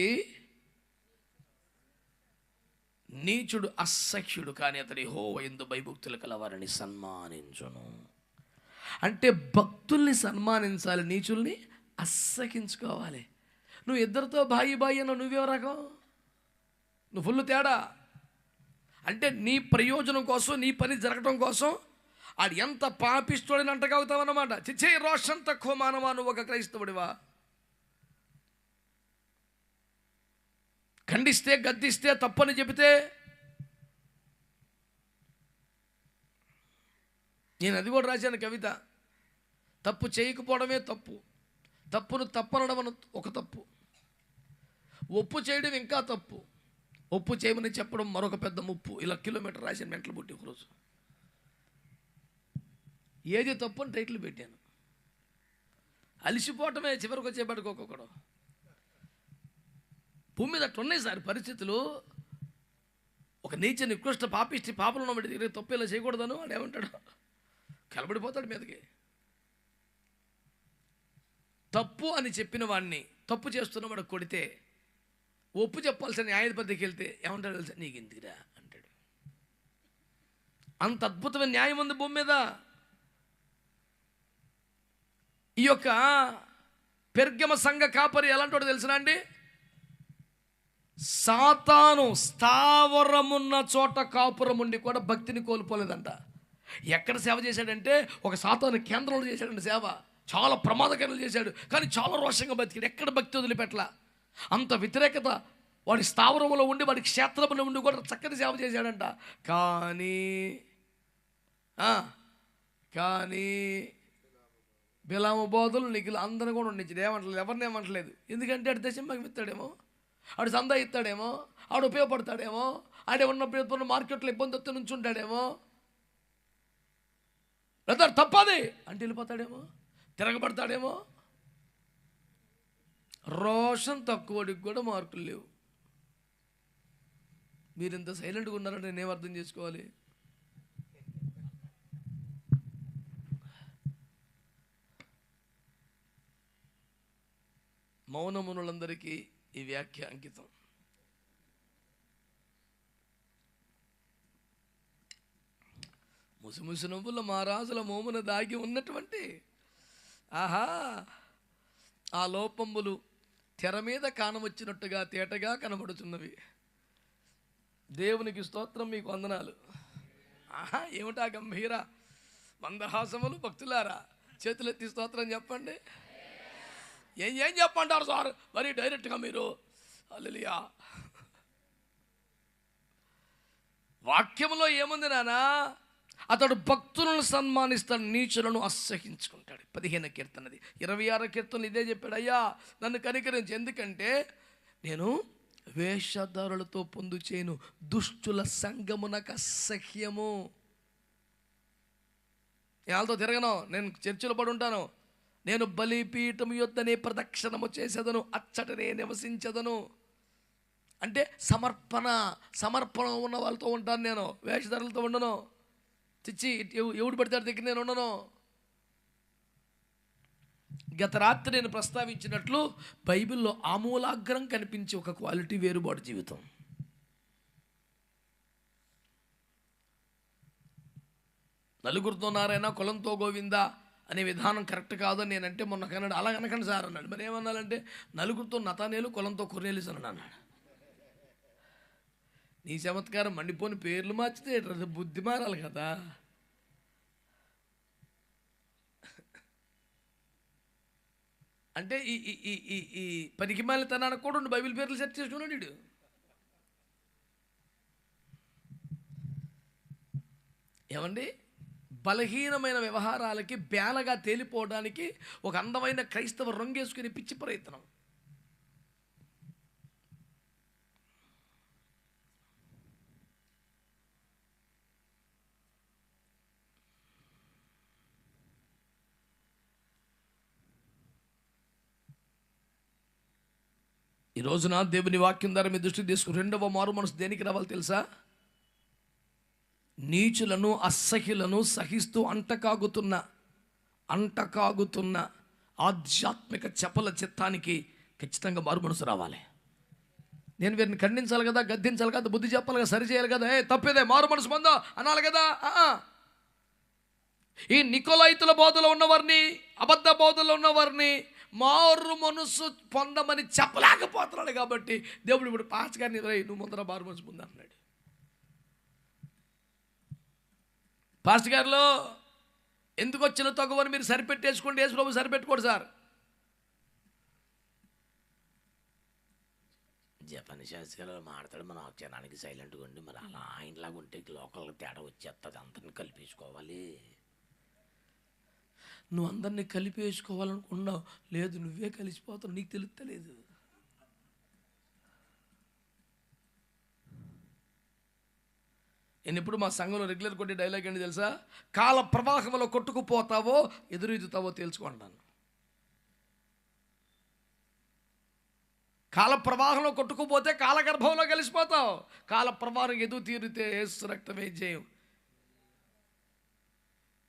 [SPEAKER 1] నీచుడు అసఖ్యుడు, కానీ అతని యెహోవా యందు భయభక్తులు కలవారిని సన్మానించును. అంటే భక్తుల్ని సన్మానించాలి, నీచుల్ని అసహించుకోవాలి. నువ్వు ఇద్దరితో బాయి అన్న నువ్వే రకం, నువ్వు ఫుల్ తేడా. అంటే నీ ప్రయోజనం కోసం, నీ పని జరగటం కోసం ఆడు ఎంత పాపిస్తోడని అంటగవుతావన్నమాట. చిచ్చే రోషన్ తక్కువ మానవా, నువ్వు ఒక క్రైస్తవుడివా? ఖండిస్తే, గద్దిస్తే, తప్పని చెబితే, నేను అది కూడా రాశాను కవిత. తప్పు చేయకపోవడమే తప్పు, తప్పును తప్పనడం ఒక తప్పు, ఒప్పు చేయడం ఇంకా తప్పు, ఒప్పు చేయమని చెప్పడం మరొక పెద్ద ముప్పు. ఇలా కిలోమీటర్ రాశాను మెంటలు పుట్టి ఒకరోజు. ఏది తప్పు అని టైటిల్ పెట్టాను. అలిసిపోవటమే చివరికి వచ్చేపటికి ఒక్కొక్కడు. భూమి మీద అట్లా ఉన్నాయి సార్ పరిస్థితులు. ఒక నీచ నికృష్ట పాపిష్టి పాపలను బట్టి దగ్గర తప్పు ఇలా చేయకూడదను అని ఏమంటాడు, కలబడిపోతాడు మీదకి. తప్పు అని చెప్పిన వాడిని, తప్పు చేస్తున్న వాడు కొడితే, ఒప్పు చెప్పాల్సిన న్యాయాధిపతికి వెళ్తే ఏమంటాడు తెలుసా? నీకు ఎందుకురా అంటాడు. అంత అద్భుతమైన న్యాయం ఉంది భూమి మీద. ఈ యొక్క పెర్గమ సంఘ కాపరి ఎలాంటి తెలిసినా అండి? సాతాను స్థావరమున్న చోట కాపురం ఉండి కూడా భక్తిని కోల్పోలేదంట. ఎక్కడ సేవ చేశాడంటే ఒక సాతాను కేంద్రంలో చేశాడండి సేవ. చాలా ప్రమాదకరంగా చేశాడు, కానీ చాలా రోషంగా బతికాడు. ఎక్కడ భక్తి వదిలిపెట్టలా. అంత వ్యతిరేకత వాడి స్థావరంలో ఉండి, వాడి క్షేత్రంలో ఉండి కూడా చక్కని సేవ చేశాడంట. కానీ బిలాము బోధలు నీకు అందరూ కూడా ఉండించడు. ఏమంటలేదు, ఎవరిని ఏమంటలేదు. ఎందుకంటే ఆడు దశంభాగం ఇస్తాడేమో, ఆడు సందా ఇస్తాడేమో, ఆడు ఉపయోగపడతాడేమో, ఆడే ఉన్న మార్కెట్లో ఇబ్బంది వస్తే నుంచి ఉంటాడేమో, లేదా తప్పది అంటే వెళ్ళిపోతాడేమో, తిరగబడతాడేమో. రోషన్ తక్కువడికి కూడా మార్కులు లేవు. మీరు ఇంత సైలెంట్గా ఉన్నారంటే నేనేం అర్థం చేసుకోవాలి? మౌనమునులందరికీ ఈ వ్యాఖ్య అంకితం. ముసిముసి నవ్వుల మహారాజుల మోమున దాగి ఉన్నటువంటి ఆ లోపములు తెర మీద కానవచ్చినట్టుగా తేటగా కనబడుతున్నవి. దేవునికి స్తోత్రం, మీకు వందనాలు. ఏమిటా గంభీర మందహాసములు? భక్తులారా చేతులెత్తి స్తోత్రం చెప్పండి. ఏం చెప్పంటారు సార్ మరి డైరెక్ట్గా మీరు? హల్లెలూయా. వాక్యంలో ఏముంది నానా? అతడు భక్తులను సన్మానిస్తాడు, నీచులను అసహించుకుంటాడు. 15వ కీర్తనది. 26వ కీర్తనలు ఇదే చెప్పాడు. అయ్యా నన్ను కనికరించు, ఎందుకంటే నేను వేషధారులతో పొందు చేయను, దుష్టుల సంగమునకు అసహ్యము. వాళ్ళతో తిరగను, నేను చర్చిలో పడి ఉంటాను, నేను బలిపీఠము యొద్దనే ప్రదక్షిణము చేసేదను, అచ్చటనే నివసించదను. అంటే సమర్పణ ఉన్న వాళ్ళతో ఉంటాను నేను, వేషధారులతో ఉండను. చిచ్చి ఎవడు పడతాడు దగ్గర నేను ఉండను. గత రాత్రి నేను ప్రస్తావించినట్లు బైబిల్లో ఆమూలాగ్రం కనిపించే ఒక క్వాలిటీ వేరుబాటు జీవితం. నలుగురితో నారాయణ కులంతో గోవిందా అనే విధానం కరెక్ట్ కాదని నేనంటే మొన్న కన్నాడు. అలా అనకండి సార్ అన్నాడు. మరి ఏమన్నానంటే నలుగురితో నతానేలు కులంతో కొర్నేలిస్ అన్నాడు. నీ చమత్కారం మండిపోని పేర్లు మార్చితే బుద్ధి మారాలి కదా. అంటే ఈ పనికిమాలితనానికి కూడా ఉండి బైబిల్ పేర్లు సెర్చ్ చేసుకున్నాడు వీడు. ఏమండి, బలహీనమైన వ్యవహారాలకి బేలగా తేలిపోవడానికి ఒక అందమైన క్రైస్తవ రంగేసుకుని పిచ్చి ప్రయత్నం. ఈ రోజున దేవుని వాక్యం ద్వారా మీ దృష్టికి తీసుకుని రెండవ మారు మనసు దేనికి రావాలి తెలుసా? నీచులను అసహ్యులను సహిస్తూ అంటకాగుతున్న ఆధ్యాత్మిక చపల చిత్తానికి ఖచ్చితంగా మారు మనసు రావాలి. నేను వీరిని ఖండించాలి కదా, గద్దించాలి కదా, బుద్ధి చెప్పాలి కదా, సరి చేయాలి కదా, తప్పేదే మారు మనసు పొందా అనాలి కదా. ఈ నికోలైతుల బోధలో ఉన్నవారిని, అబద్ధ బోధలో ఉన్నవారిని మారు మనసు పొందమని చెప్పలేకపోతున్నాడు. కాబట్టి దేవుడు ఇప్పుడు పాస్ గారిని నువ్వు ముందర మారు మనసు పొందా అన్నాడు. పాస్టర్ గారిలో ఎందుకు వచ్చిన తగువని మీరు సరిపెట్టేసుకోండి, యేసు ప్రభు సరిపెట్టుకోండి సార్. జపానీ శాస్త్రి గారు మాట్లాడు, మన జనానికి సైలెంట్గా ఉండి మరి అలా ఆయనలాగా ఉంటే లోకల్గా తేడా వచ్చేస్తుంది, అందరిని కలిపేసుకోవాలి. నువ్వు అందరినీ కలిపేసుకోవాలనుకున్నావు, లేదు నువ్వే కలిసిపోతావు, నీకు తెలుస్తలేదు. నేను ఇప్పుడు మా సంఘంలో రెగ్యులర్ కొట్టే డైలాగ్ ఏంటి తెలుసా? కాల ప్రవాహంలో కొట్టుకుపోతావో ఎదురుతావో తేల్చుకుంటాను. కాల ప్రవాహంలో కొట్టుకుపోతే కాలగర్భంలో కలిసిపోతావు. కాల ప్రవాహం ఎదురు తీరితే యేసు రక్తమే జయం.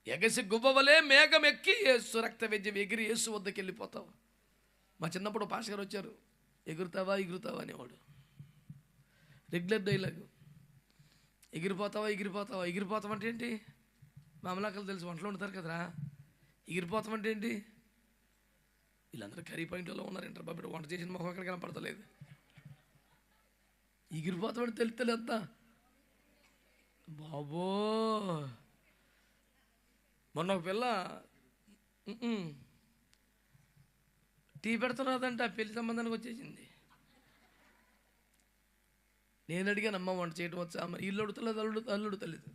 [SPEAKER 1] ఎగసి గువ్వవలే మేఘం ఎక్కి యేసు రక్త విజయం ఎగిరి యేసు వద్దకు వెళ్ళిపోతావు. మా చిన్నప్పుడు పాస్టర్ గారు వచ్చారు, ఎగురుతావా అనేవాడు. రెగ్యులర్ డైలాగ్, ఎగిరిపోతావా అంటే ఏంటి? మామలాకలు తెలుసు, వంటలు ఉంటారు కదరా. ఎగిరిపోతామంటే ఏంటి? వీళ్ళందరూ కర్రీ పాయింట్లో ఉన్నారంటారు బాబు, వంట చేసిన మొహం ఎక్కడ కనపడతలేదు. ఎగిరిపోతామని తెలుస్తలే అంతా బాబో. మొన్న ఒక పిల్ల టీ పెడుతున్నదంట, పెళ్లి సంబంధానికి వచ్చేసింది. నేను అడిగాను, అమ్మ వంట చేయడం వచ్చా? అమ్మ ఇల్లు అడుగుతలేదు, అల్లుడు తెలియదు.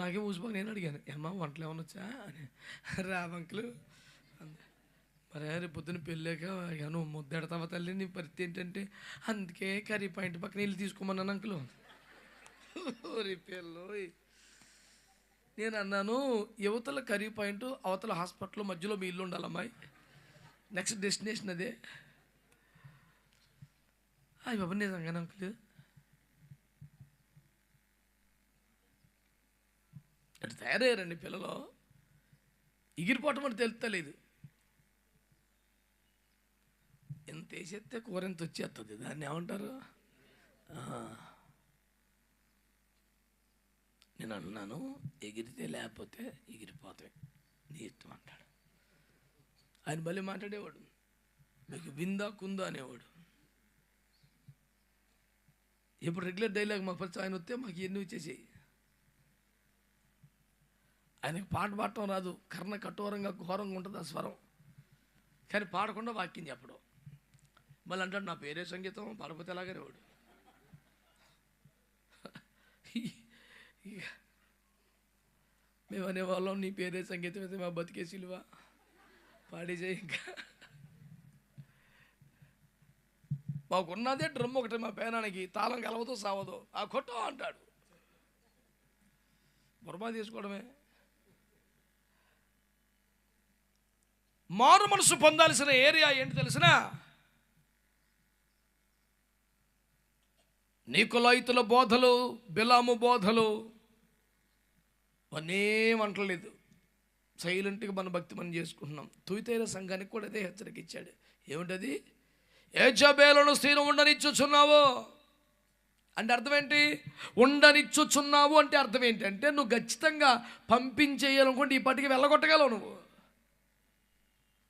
[SPEAKER 1] నాకేం ఊసిపోక నేను అడిగాను, అమ్మ వంటలు ఏమన్నా వచ్చా అని. రావంకులు మరి రేపు పొద్దున్న పెళ్ళాక నువ్వు ముద్దెడతావా తల్లి, నీ పరిస్థితి ఏంటంటే అందుకే కర్రీ పాయింట్ పక్కన ఇల్లు తీసుకోమన్నాను అంకులు. పిల్లు నేను అన్నాను, యువతల కర్రీ పాయింట్, అవతల హాస్పిటల్, మధ్యలో మీ ఇల్లు ఉండాలమ్మాయి, నెక్స్ట్ డెస్టినేషన్ అదే. అయ్యి బాబు నిజంగానే అంకుల్. అటు తయారయ్యారండి పిల్లలు. ఎగిరిపోవటం అంటే తెలుస్తలేదు. ఎంత వేసేస్తే కూర ఎంత వచ్చేస్తుంది, దాన్ని ఏమంటారు? నేను అన్నాను, ఎగిరితే లేకపోతే ఎగిరిపోతాయి, నీ ఇష్టం అంటాడు. ఆయన మళ్ళీ మాట్లాడేవాడు, మీకు విందా కుందా అనేవాడు. ఇప్పుడు రెగ్యులర్ డైలాగ్ మాకు పరిచయం, ఆయన వస్తే మాకు ఎన్ని వచ్చేసాయి. ఆయనకు పాట పాడటం రాదు, కర్ణ కఠోరంగా ఘోరంగా ఉంటుంది ఆ స్వరం, కానీ పాడకుండా వాక్యం చెప్పడం. మళ్ళీ అంటాడు, నా పేరే సంగీతం, పాడపోతే ఎలాగనేవాడు. మేము అనేవాళ్ళం, నీ పేరే సంగీతం అయితే మా బతికే సిలువ, పాడి చేయి. ఇంకా మాకున్నదే డ్రమ్ ఒకటి, మా పేనానికి తాళం కలవదో సావదో, ఆ కొట్టో అంటాడు. బుర్మా తీసుకోవడమే. మారు మనసు పొందాల్సిన ఏరియా ఏంటి తెలిసిన? నికోలైతుల బోధలు, బిలాము బోధలు అన్నేం అంటలేదు. సైలెంట్గా మన భక్తి మనం చేసుకుంటున్నాం. తుయితైన సంఘానికి కూడా అదే హెచ్చరిక ఇచ్చాడు. ఏమిటది? యెజబెలును స్త్రీని ఉండనిచ్చుచున్నావు అంటే అర్థం ఏంటి? ఉండనిచ్చుచున్నావు అంటే అర్థం ఏంటంటే నువ్వు ఖచ్చితంగా పంపించేయాలనుకుంటే ఈ పాటికి వెళ్ళగొట్టగలవు నువ్వు.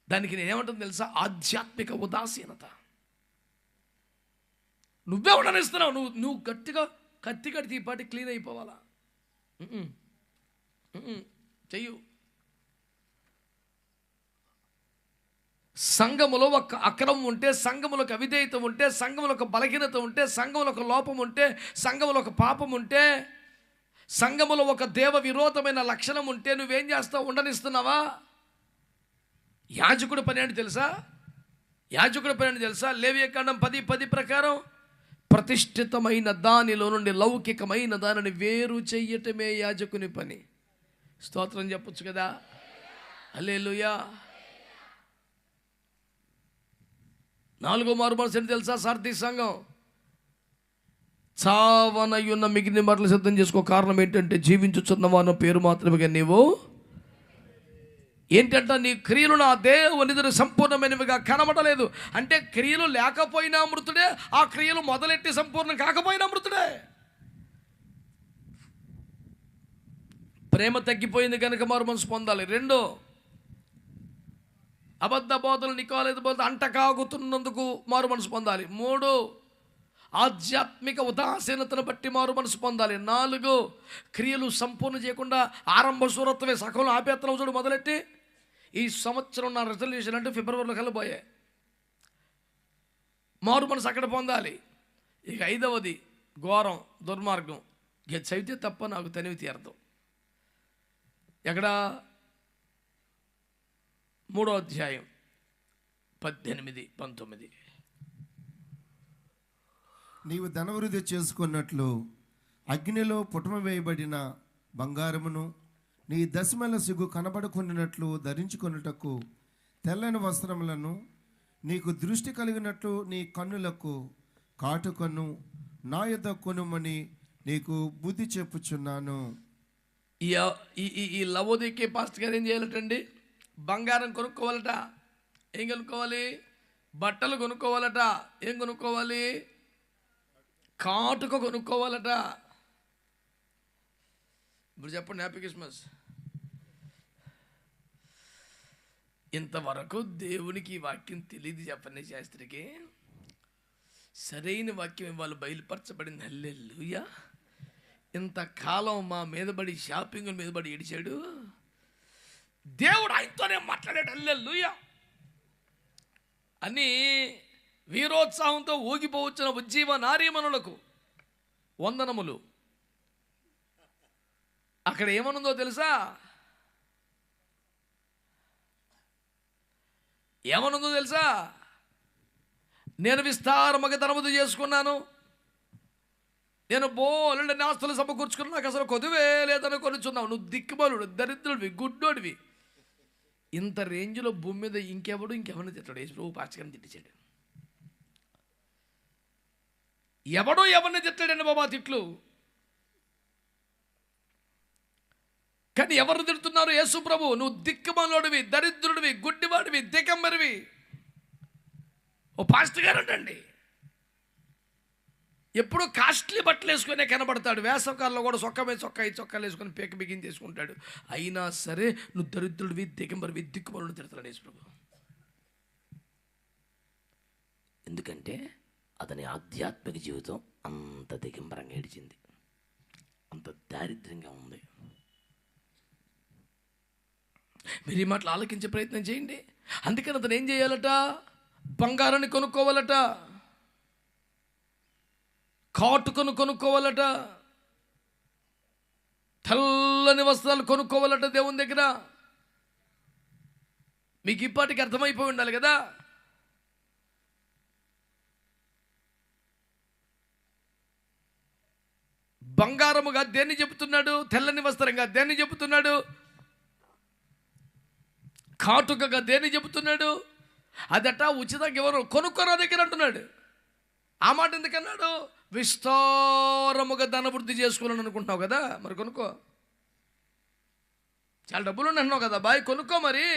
[SPEAKER 1] దానికి నేనేమంటుంది తెలుసా? ఆధ్యాత్మిక ఉదాసీనత. నువ్వే ఉండనిస్తున్నావు. నువ్వు గట్టిగా కత్తి కడితే ఈ పాటి క్లీన్ అయిపోవాలా? చెయ్యు. సంఘములో ఒక అక్రమం ఉంటే, సంఘములో ఒక అవిధేయత ఉంటే, సంఘములో ఒక బలహీనత ఉంటే, సంఘములో ఒక లోపం ఉంటే, సంఘములో ఒక పాపం ఉంటే, సంఘములో ఒక దేవ విరోధమైన లక్షణం ఉంటే నువ్వేం చేస్తావు? ఉండనిస్తున్నావా? యాజకుడి పని ఏంటి తెలుసా? లేవియకాండం 10:10 ప్రకారం ప్రతిష్ఠితమైన దానిలో నుండి లౌకికమైన దానిని వేరు చెయ్యటమే యాజకుని పని. స్తోత్రం చెప్పొచ్చు కదా. హల్లెలూయా. 4వ మారు మనసు ఏంటి తెలుసా? సార్థి సంఘం. చావనయున్న మిగిలిన మాటలు సిద్ధం చేసుకో. కారణం ఏంటంటే జీవించుచున్నవాన పేరు మాత్రమే నీవు ఏంటంట నీ క్రియలు నా దేవుని ఎదుట సంపూర్ణమైనవిగా కనబడలేదు. అంటే క్రియలు లేకపోయినా మృతుడే, ఆ క్రియలు మొదలెట్టి సంపూర్ణం కాకపోయినా మృతుడే. ప్రేమ తగ్గిపోయింది కనుక మారు మనసు పొందాలి. 2, అబద్ధ బోధలు నికోలేదు బోధ అంటకాగుతున్నందుకు మారు మనసు పొందాలి. 3, ఆధ్యాత్మిక ఉదాసీనతను బట్టి మారు మనసు పొందాలి. 4, క్రియలు సంపూర్ణ చేయకుండా ఆరంభ సూరత్వమే సకలం ఆపేత్తనం చూడు మొదలెట్టి. ఈ సంవత్సరం నా రెజల్యూషన్ అంటే ఫిబ్రవరిలో కలిపోయాయి. మారు మనసు అక్కడ పొందాలి. ఇక 5వది ఘోరం, దుర్మార్గం. ఇక చదివితే తప్ప నాకు తనివి తీరదు. ఎక్కడ? 3వ అధ్యాయం 18, 19.
[SPEAKER 2] నీవు ధనవృద్ధి చేసుకున్నట్లు అగ్నిలో పుటమ వేయబడిన బంగారమును నీ దశమల సిగ్గు కనబడకుండినట్లు ధరించుకొనుటకు తెల్లని వస్త్రములను నీకు దృష్టి కలిగినట్లు నీ కన్నులకు కాటుకను నా యొద్ద కొనుమని నీకు బుద్ధి చెప్పుచున్నాను.
[SPEAKER 1] ఈ లవోదికే పాస్టర్ గారు ఏం చేయాలటండి? బంగారం కొనుక్కోవాలట. ఏం కొనుక్కోవాలి? బట్టలు కొనుక్కోవాలట. ఏం కొనుక్కోవాలి? కాటుక కొనుక్కోవాలట. ఇప్పుడు చెప్పండి, హ్యాపీ క్రిస్మస్. ఇంతవరకు దేవునికి ఈ వాక్యం తెలియదు చెప్పండి శాస్త్రికి. సరైన వాక్యం ఇవాళ బయలుపరచబడింది. హల్లెలూయా. ఇంతకాలం మా మీద పడి షాపింగ్ మీద పడి ఏడిచాడు దేవుడు, ఆయనతోనే మాట్లాడాడు. హల్లెలూయా అని వీరోత్సాహంతో ఊగిపోవచ్చిన ఉజ్జీవ నారీమణులకు వందనములు. అక్కడ ఏమనుందో తెలుసా? ఏమనుందో తెలుసా? నేను విస్తారముగా ధనముదు చేసుకున్నాను, నేను బోలెడన్ని ఆస్తులు సమకూర్చుకున్నా, నాకు అసలు కొదువే లేదని కొనుచున్నావు. నువ్వు దిక్కుబలుడు, దరిద్రుడివి, గుడ్డోడివి. ఇంత రేంజ్లో భూమి మీద ఇంకెవరిని తిట్టాడు? యేసు పాచకని తిట్టించాడు. ఎవరిని తిట్టాడండి బాబా తిట్లు? కానీ ఎవరు తిడుతున్నారు? యేసు ప్రభు, నువ్వు దిక్కుమాలోడివి, దరిద్రుడివి, గుడ్డివాడివి, దిగంబరివి. ఓ పాస్టర్ గారు అంటండి, ఎప్పుడు కాస్ట్లీ బట్టలు వేసుకునే కనబడతాడు. వేసవకాలంలో కూడా చొక్కాలు వేసుకొని పేక బిగించి చేసుకుంటాడు. అయినా సరే నువ్వు దరిద్రుడివి, దిగంబరివి, దిక్కుమాలను తిడతాడు యేసు ప్రభు. ఎందుకంటే అతని ఆధ్యాత్మిక జీవితం అంత దిగంబరంగా ఏడిచింది, అంత దారిద్ర్యంగా ఉంది. మీరు ఈ మాటలు ఆలకించే ప్రయత్నం చేయండి. అందుకని అతను ఏం చేయాలట? బంగారాన్ని కొనుక్కోవాలట, కాటుకను కొనుక్కోవాలట, తెల్లని వస్త్రాలు కొనుక్కోవాలట దేవుని దగ్గర. మీకు ఇప్పటికి అర్థమైపోయి ఉండాలి కదా. బంగారముగా దేన్ని చెబుతున్నాడు? తెల్లని వస్త్రంగా దేన్ని చెబుతున్నాడు? కాటుకగా దేన్ని చెబుతున్నాడు? అదట ఉచితంగా ఎవరు కొనుక్కోరా దగ్గర అంటున్నాడు. ఆ మాట ఎందుకన్నాడు? విస్తారముగా ధనవృద్ధి చేసుకోవాలని అనుకుంటున్నావు కదా, మరి కొనుక్కో. చాలా డబ్బులు అంటున్నావు కదా బాయ్, కొనుక్కో. మరి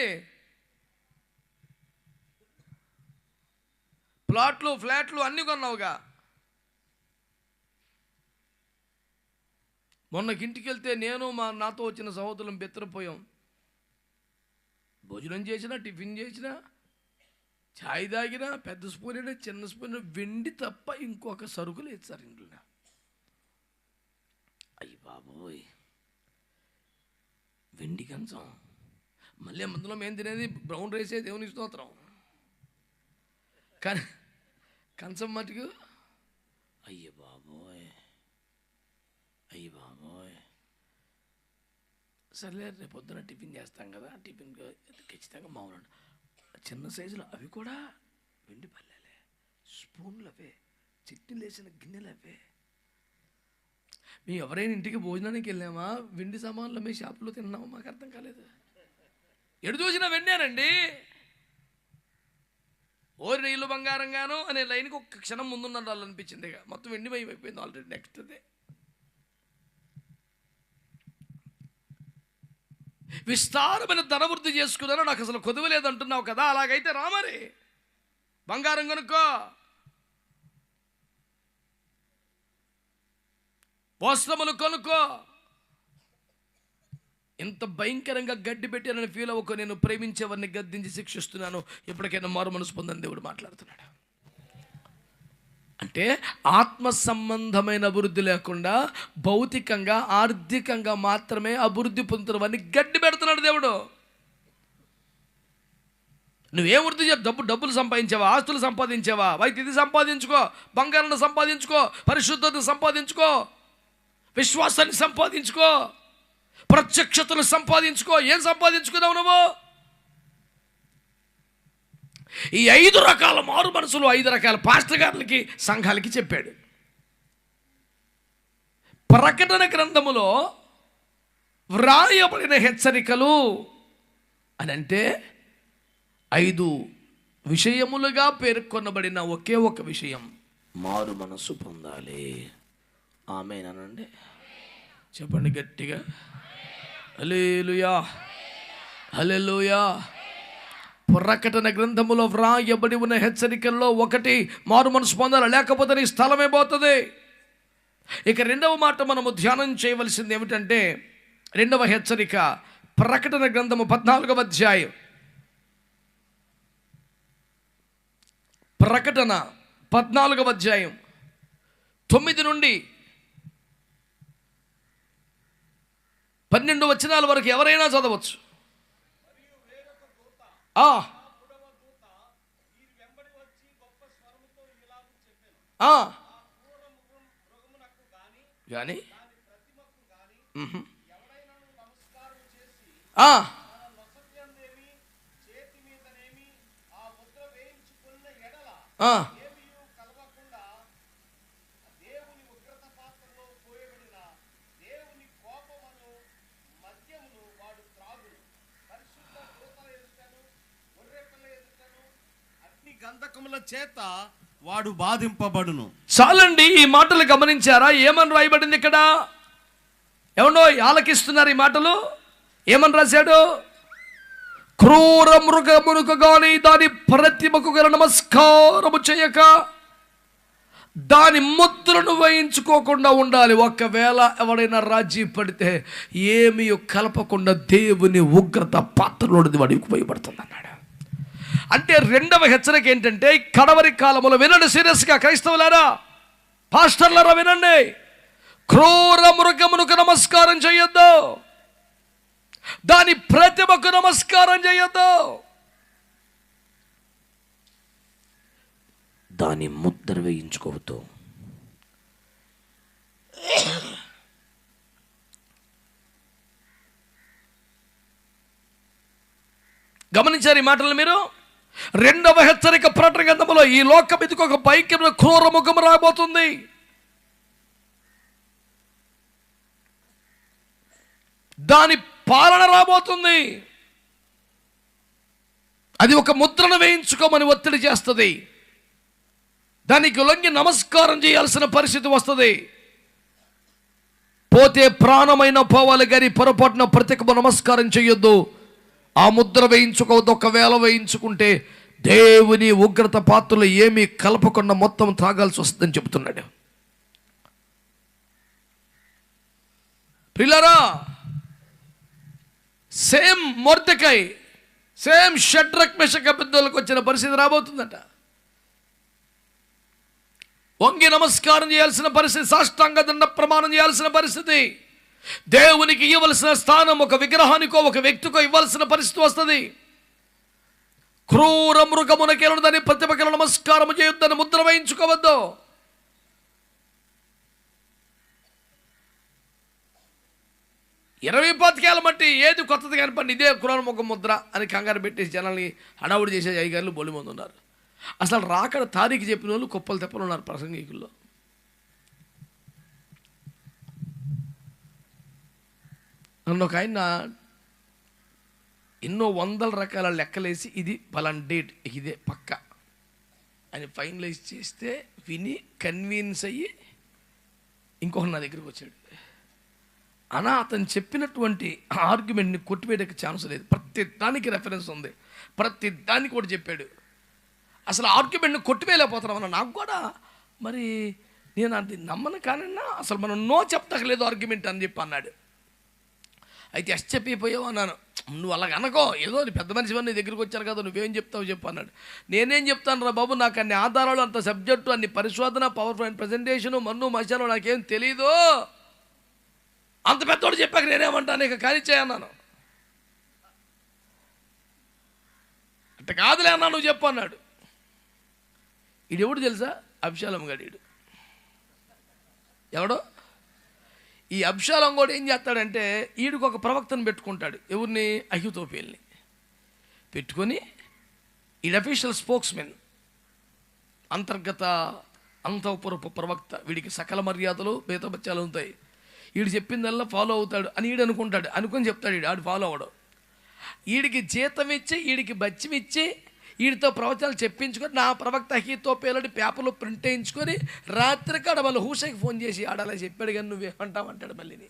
[SPEAKER 1] ప్లాట్లు, ఫ్లాట్లు అన్నీ కొన్నావుగా. మొన్నకి ఇంటికి వెళ్తే నేను నాతో వచ్చిన సహోదరులం బెత్తరపోయాం. భోజనం చేసినా, టిఫిన్ చేసినా, ఛాయ్ తాగినా, పెద్ద స్పూన్ అయినా చిన్న స్పూన్ వెండి తప్ప ఇంకొక సరుకు లేదు సార్ ఇంట్లో. అయ్యి బాబోయ్, వెండి కంచం. మళ్ళీ అందులో మేము తినేది బ్రౌన్ రైసే, దేవుని స్తోత్రం. కానీ కంచం మటుకు అయ్య బాబోయ్. సర్లే రేపు పొద్దున టిఫిన్ చేస్తాం కదా, టిఫిన్ ఖచ్చితంగా మామూలు చిన్న సైజులో అవి కూడా వెండి పల్లెలే, స్పూన్లు అవే, చట్నీలు వేసిన గిన్నెలు అవే. మేము ఎవరైనా ఇంటికి భోజనానికి వెళ్ళామా వెండి సామాన్లు మీ షాపులో తిన్నామా మాకు అర్థం కాలేదు. ఎడు చూసినా వెండేనండి. ఓరి నీళ్ళు బంగారంగాను అనే లైన్కి ఒక్క క్షణం ముందున్నారు వాళ్ళు అనిపించింది. ఇక మొత్తం వెండిమయం అయిపోయింది ఆల్రెడీ. నెక్స్ట్ డే విస్తారమైన ధనవృద్ధి చేసుకున్నాను, నాకు అసలు కొదువు లేదంటున్నావు కదా, అలాగైతే రా మరి బంగారం కొనుక్కో, వస్త్రములు కొనుక్కో. ఇంత భయంకరంగా గడ్డి పెట్టానని ఫీల్ అవ్వకు. నేను ప్రేమించేవారిని గద్దించి శిక్షిస్తున్నాను, ఎప్పటికైనా మారు మనసు పొందని దేవుడు మాట్లాడుతున్నాడు. అంటే ఆత్మ సంబంధమైన అభివృద్ధి లేకుండా భౌతికంగా ఆర్థికంగా మాత్రమే అభివృద్ధి పొందుతున్నవన్నీ గడ్డి పెడుతున్నాడు దేవుడు. నువ్వేం వృద్ధి చేయ? డబ్బులు సంపాదించావా, ఆస్తులు సంపాదించావా, అయితే ఇది సంపాదించుకో, బంగారాన్ని సంపాదించుకో, పరిశుద్ధతను సంపాదించుకో, విశ్వాసాన్ని సంపాదించుకో, ప్రత్యక్షతను సంపాదించుకో. ఏం సంపాదించుకున్నావు నువ్వు? ఈ 5 రకాల మారు మనసులు 5 రకాల పాస్టర్ గారులకి సంఘాలకి చెప్పాడు. ప్రకటన గ్రంథములో వ్రాయబడిన హెచ్చరికలు అని అంటే 5 విషయములుగా పేర్కొనబడిన ఒకే ఒక విషయం, మారు మనసు పొందాలి. ఆమేనండి, చెప్పండి గట్టిగా. హల్లెలూయా, హల్లెలూయా. ప్రకటన గ్రంథములో వ్రాయబడి ఉన్న హెచ్చరికల్లో ఒకటి మారు మనసు పొందాలి, లేకపోతే నీ స్థలమే పోతుంది. ఇక రెండవ మాట మనము ధ్యానం చేయవలసింది ఏమిటంటే, రెండవ హెచ్చరిక ప్రకటన గ్రంథము 14వ అధ్యాయం. ప్రకటన 14వ అధ్యాయం 9 నుండి 12 వచనాల వరకు ఎవరైనా చదవచ్చు. కానీ
[SPEAKER 3] గంధకముల చేత వాడు బాధింపబడును.
[SPEAKER 1] చాలండి, ఈ మాటలు గమనించారా? ఏమని రాయబడింది ఇక్కడ? ఏమన్నో ఆలకిస్తున్నారు ఈ మాటలు. ఏమని రాశాడు? క్రూర మృగమునకు గాని దాని ప్రతిమకు గల నమస్కారము చేయక దాని ముద్రను వేయించుకోకుండా ఉండాలి. ఒకవేళ ఎవడైనా రాజీ పడితే ఏమీ కలపకుండా దేవుని ఉగ్రత పాత్రలోనిది వాడికి భయపడుతుంది అన్నాడు. అంటే రెండవ హెచ్చరిక ఏంటంటే, కడవరి కాలంలో వినండి సీరియస్గా క్రైస్తవులారా, పాస్టర్లారా వినండి, క్రూర మృగమునకు నమస్కారం చేయొద్దు, దాని ప్రతిమకు నమస్కారం చేయొద్దు, దాని ముద్ర వేయించుకోవద్దు. గమనించారు ఈ మాటలు మీరు? రెండవ హెచ్చరిక ప్రకటన గ్రంథములో ఈ లోకం మీదకి ఒక భయంకరమైన క్రూర ముఖం రాబోతుంది. దాని పాలన రాబోతుంది. అది ఒక ముద్రను వేయించుకోమని ఒత్తిడి చేస్తుంది. దానికి లొంగి నమస్కారం చేయాల్సిన పరిస్థితి వస్తుంది. పోతే ప్రాణమైన పోవాలి కానీ పొరపాటున ప్రతికము నమస్కారం చేయొద్దు, ఆ ముద్ర వేయించుకోవద్దు. ఒకవేళ వేయించుకుంటే దేవుని ఉగ్రత పాత్రలు ఏమీ కలపకుండా మొత్తం తాగాల్సి వస్తుందని చెబుతున్నాడు. ప్రియులారా, same Mordecai, same Shadrach Meshach అబేద్నెగోలకు వచ్చిన పరిస్థితి రాబోతుందట. వంగి నమస్కారం చేయాల్సిన పరిస్థితి, సాష్టాంగ దండ ప్రమాణం చేయాల్సిన పరిస్థితి, దేవునికి ఇవ్వవలసిన స్థానం ఒక విగ్రహానికో ఒక వ్యక్తికో ఇవ్వాల్సిన పరిస్థితి వస్తుంది. క్రూర మృగమునకేలను దాని ప్రతిమకు నమస్కారం చేయొద్దని ముద్ర వేయించుకోవద్దు. ఇరవై పాతికేళ్ళ మట్టి ఏది కొత్తది కనపడి ఇదే క్రూర ముఖ ముద్ర అని కంగారు పెట్టేసి జనాల్ని హడావుడి చేసే అయ్యగారులు బొలి మంది ఉన్నారు. అసలు రాకడ తారీఖు చెప్పిన వాళ్ళు కుప్పలు తెప్పలు ఉన్నారు ప్రసంగికుల్లో. నన్ను ఒక ఆయన ఎన్నో వందల రకాల లెక్కలేసి ఇది పలానా డేట్, ఇదే పక్క అని ఫైనలైజ్ చేస్తే విని కన్విన్స్ అయ్యి ఇంకొకటి నా దగ్గరికి వచ్చాడు. అనా అతను చెప్పినటువంటి ఆర్గ్యుమెంట్ని కొట్టివేయడానికి ఛాన్స్ లేదు. ప్రతి దానికి రెఫరెన్స్ ఉంది, ప్రతి దానికి కూడా చెప్పాడు. అసలు ఆర్గ్యుమెంట్ని కొట్టివేయలేకపోతున్నాం అన్న. నాకు కూడా మరి నేను అది నమ్మను కానన్నా అసలు మనం నో చెప్తాకలేదు ఆర్గ్యుమెంట్ అని చెప్పి అన్నాడు. అయితే చెప్పిపోయావు అన్నాను. నువ్వు అలాగ అనుకో, ఏదో నీ పెద్ద మనిషి నీ దగ్గరికి వచ్చాను కదా, నువ్వేం చెప్తావు చెప్పు అన్నాడు. నేనేం చెప్తాను రా బాబు, నాకు అన్ని ఆధారాలు, అంత సబ్జెక్టు, అన్ని పరిశోధన, పవర్ పాయింట్ ప్రజెంటేషను, మన్ను మశాలు నాకేం తెలీదు. అంత పెద్దోడు చెప్పాక నేనేమంటాను, ఇక ఖాళీ చేయన్నాను. అంత కాదులే అన్నా, నువ్వు చెప్పు అన్నాడు. ఈడెవడు తెలుసా? అబ్షాలోము గాడు. ఎవడో ఈ అబ్షాలోము కూడా ఏం చేస్తాడంటే, ఈడికి ఒక ప్రవక్తను పెట్టుకుంటాడు. ఎవరిని? అహీతోఫెల్ని పెట్టుకొని ఈడ అఫీషియల్ స్పోక్స్మెన్, అంతర్గత అంతఃపురపు ప్రవక్త. వీడికి సకల మర్యాదలు బేతబత్యాలు ఉంటాయి. వీడు చెప్పిందల్లా ఫాలో అవుతాడు అని ఈడు అనుకుంటాడు. అనుకొని చెప్తాడు. ఆడు ఫాలో అవడం. వీడికి జీతం ఇచ్చి, వీడికి బత్యం ఇచ్చి, వీడితో ప్రవచనాలు చెప్పించుకొని, నా ప్రవక్త అహీతోఫెలుని పేపర్లో ప్రింట్ వేయించుకొని రాత్రికి ఆడ మళ్ళీ హూషయ్కి ఫోన్ చేసి, ఆడలా చెప్పాడు కానీ నువ్వేమంటావంటాడు. మళ్ళీని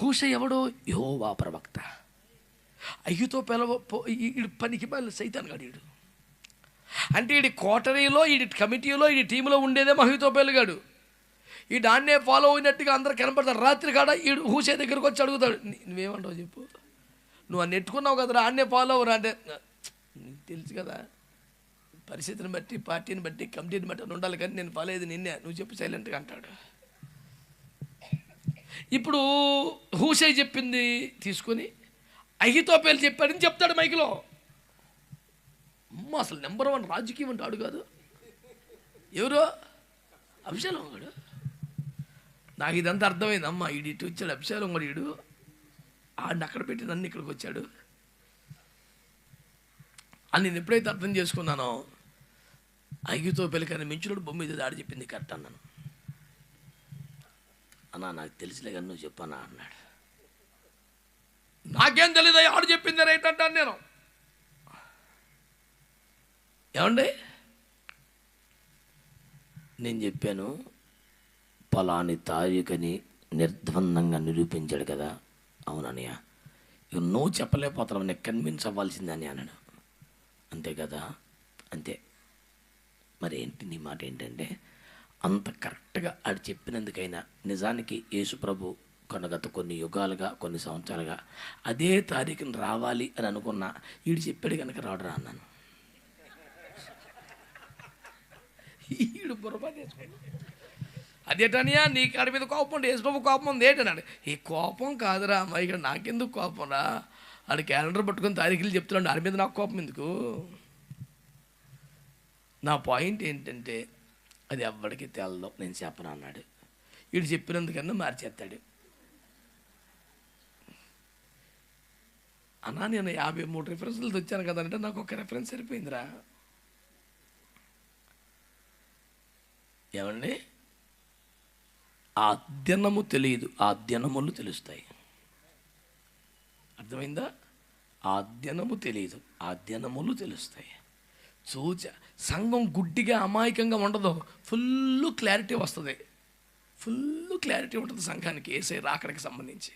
[SPEAKER 1] హూషయ్ ఎవడు? యెహోవా ప్రవక్త. అహీతోఫెలు వీడి పనికి మళ్ళీ సైతాన్ గాడు వీడు. అంటే వీడి కోటరీలో, వీడి కమిటీలో, వీడి టీంలో ఉండేదేమో అహీతోఫెలు గాడు. ఈ దాన్నే ఫాలో అయినట్టుగా అందరూ కనపడతారు. రాత్రి కాడ వీడు హూషయ్ దగ్గరికి వచ్చి అడుగుతాడు, నువ్వేమంటావు చెప్పు, నువ్వు అన్ని నెట్టుకున్నావు కదరా, అన్నే ఫాలో అవరా అంటే, నీకు తెలుసు కదా పరిస్థితిని బట్టి, పార్టీని బట్టి, కమిటీని బట్టి ఉండాలి, కానీ నేను ఫాలో అయ్యేది నిన్నే, నువ్వు చెప్పు సైలెంట్గా అంటాడు. ఇప్పుడు హూషయ్ చెప్పింది తీసుకొని అహీతోఫెలు చెప్పాడని చెప్తాడు మైక్లో. అమ్మ అసలు నెంబర్ 1 రాజకీయం అంటే ఆడు కాదు. ఎవరు? అబ్షాలోము గాడు. నాకు ఇదంతా అర్థమైంది. అమ్మ ఈడు ఇటు వచ్చాడు, అబ్షాలోము గాడు. ఈడు ఆడిని అక్కడ పెట్టి నన్ను ఇక్కడికి వచ్చాడు అని నేను ఎప్పుడైతే అర్థం చేసుకున్నానో, అహీతోఫెలు కన్నా మించుడు బొమ్మ మీద దాడి చెప్పింది కరెక్ట్ అన్నాను. అన్నా నాకు తెలిసిలే కానీ నువ్వు చెప్పన్నా అన్నాడు. నాకేం తెలీదు, ఆడు చెప్పింది రైట్ అంటాను నేను. ఏమండి, నేను చెప్పాను పలాని తారీఖని నిర్ద్వందంగా నిరూపించాడు కదా. అవునన్నయ్య, ఇక నువ్వు చెప్పలేకపోతున్నావు, నేను కన్విన్స్ అవ్వాల్సిందని అన్నాడు. అంతే కదా? అంతే. మరి ఏంటి నీ మాట ఏంటంటే, అంత కరెక్ట్గా ఆడు చెప్పినందుకైనా నిజానికి యేసు ప్రభు గత కొన్ని యుగాలుగా, కొన్ని సంవత్సరాలుగా అదే తారీఖుని రావాలి అని అనుకున్నా, వీడు చెప్పాడు కనుక రావడరా అన్నాను. ఈడు పొరపాటు చేసుకున్నాడు. అదేటనియా నీ కాడి మీద కోపం ఉంటే యేసుప్రభు కోపం ఉంది ఏంటన్నాడు. ఈ కోపం కాదురా అమ్మ, ఇక్కడ నాకెందుకు కోపం రా, ఆడు క్యాలెండర్ పట్టుకొని తారీఖులు చెప్తున్నాడు, ఆడి మీద నాకు కోపం ఎందుకు. నా పాయింట్ ఏంటంటే, అది ఎవ్వడికి తెలదు, నేను చెప్పను అన్నాడు. వీడు చెప్పినందుకన్నా మార్చేస్తాడు. అన్నా నేను 53 రిఫరెన్స్లతో వచ్చాను కదా అంటే, నాకు ఒక రెఫరెన్స్ సరిపోయిందిరా. ఏమండి, ఆ దినము తెలియదు, ఆ దినములు తెలుస్తాయి. అర్థమైందా? ఆ దినము తెలియదు, ఆ దినములు తెలుస్తాయి. సంఘం గుడ్డిగా అమాయకంగా ఉండదు, ఫుల్ క్లారిటీ వస్తుంది. ఫుల్ క్లారిటీ ఉంటుంది సంఘానికి యేసయ్య రాకడికి సంబంధించి.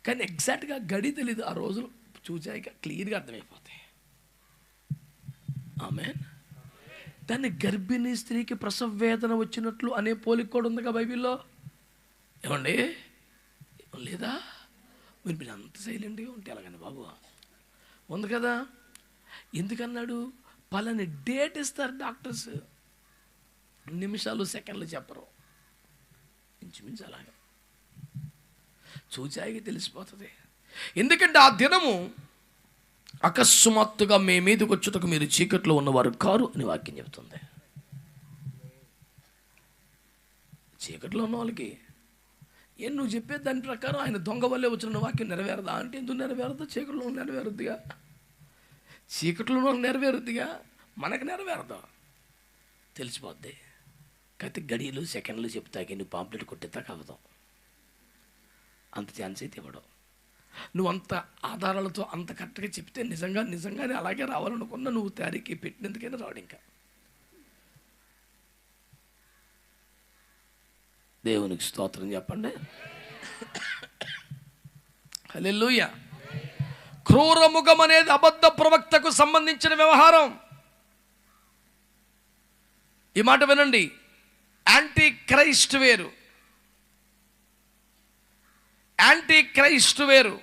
[SPEAKER 1] కానీ ఎగ్జాక్ట్గా గడి తెలీదు. ఆ రోజులు చూచాక క్లియర్గా అర్థమైపోతాయి. ఆమేన్. దాన్ని గర్భిణీ స్త్రీకి ప్రసవ వేదన వచ్చినట్లు అనే పోలిక కూడా ఉందిగా బైబిల్లో. ఏమండి లేదా? మీరు అంత సైలెంట్గా ఉంటే ఎలాగండి బాబు? ఉంది కదా. ఎందుకన్నాడు? పలాని డేట్ ఇస్తారు డాక్టర్స్, నిమిషాలు సెకండ్లు చెప్పరు, ఇంచుమించు అలాగే చూచాయికి తెలిసిపోతుంది. ఎందుకంటే ఆ దినము అకస్మాత్తుగా మీ మీదకి వచ్చుటకు మీరు చీకట్లో ఉన్నవారు కారు అని వాక్యం చెబుతుంది. చీకట్లో ఉన్న వాళ్ళకి నువ్వు చెప్పే దాని ప్రకారం ఆయన దొంగ వల్లే వచ్చిన వాక్యం నెరవేరదా అంటే, ఎందుకు నెరవేరదు? చీకట్లో నెరవేరుద్దిగా, చీకట్లో నెరవేరుద్దిగా, మనకు నెరవేరదు, తెలిసిపోద్ది. కాకపోతే గడియలు సెకండ్లు చెప్తాకి నువ్వు పాంప్లెట్ కొట్టేతా కావదాం, అంత ఛాన్స్ అయితే ఇవ్వడం. నువ్వు అంత ఆధారాలతో అంత కరెక్ట్గా చెప్తే నిజంగానే అలాగే రావాలనుకున్నా నువ్వు తయారీకి పెట్టినందుకైనా రావడం. ఇంకా దేవునికి స్తోత్రం చెప్పండి. హల్లెలూయా. క్రూరముఖం అనేది అబద్ధ ప్రవక్తకు సంబంధించిన వ్యవహారం. ఈ మాట వినండి. యాంటీ క్రైస్ట్ వేరు, యాంటీ క్రైస్ట్ వేరు.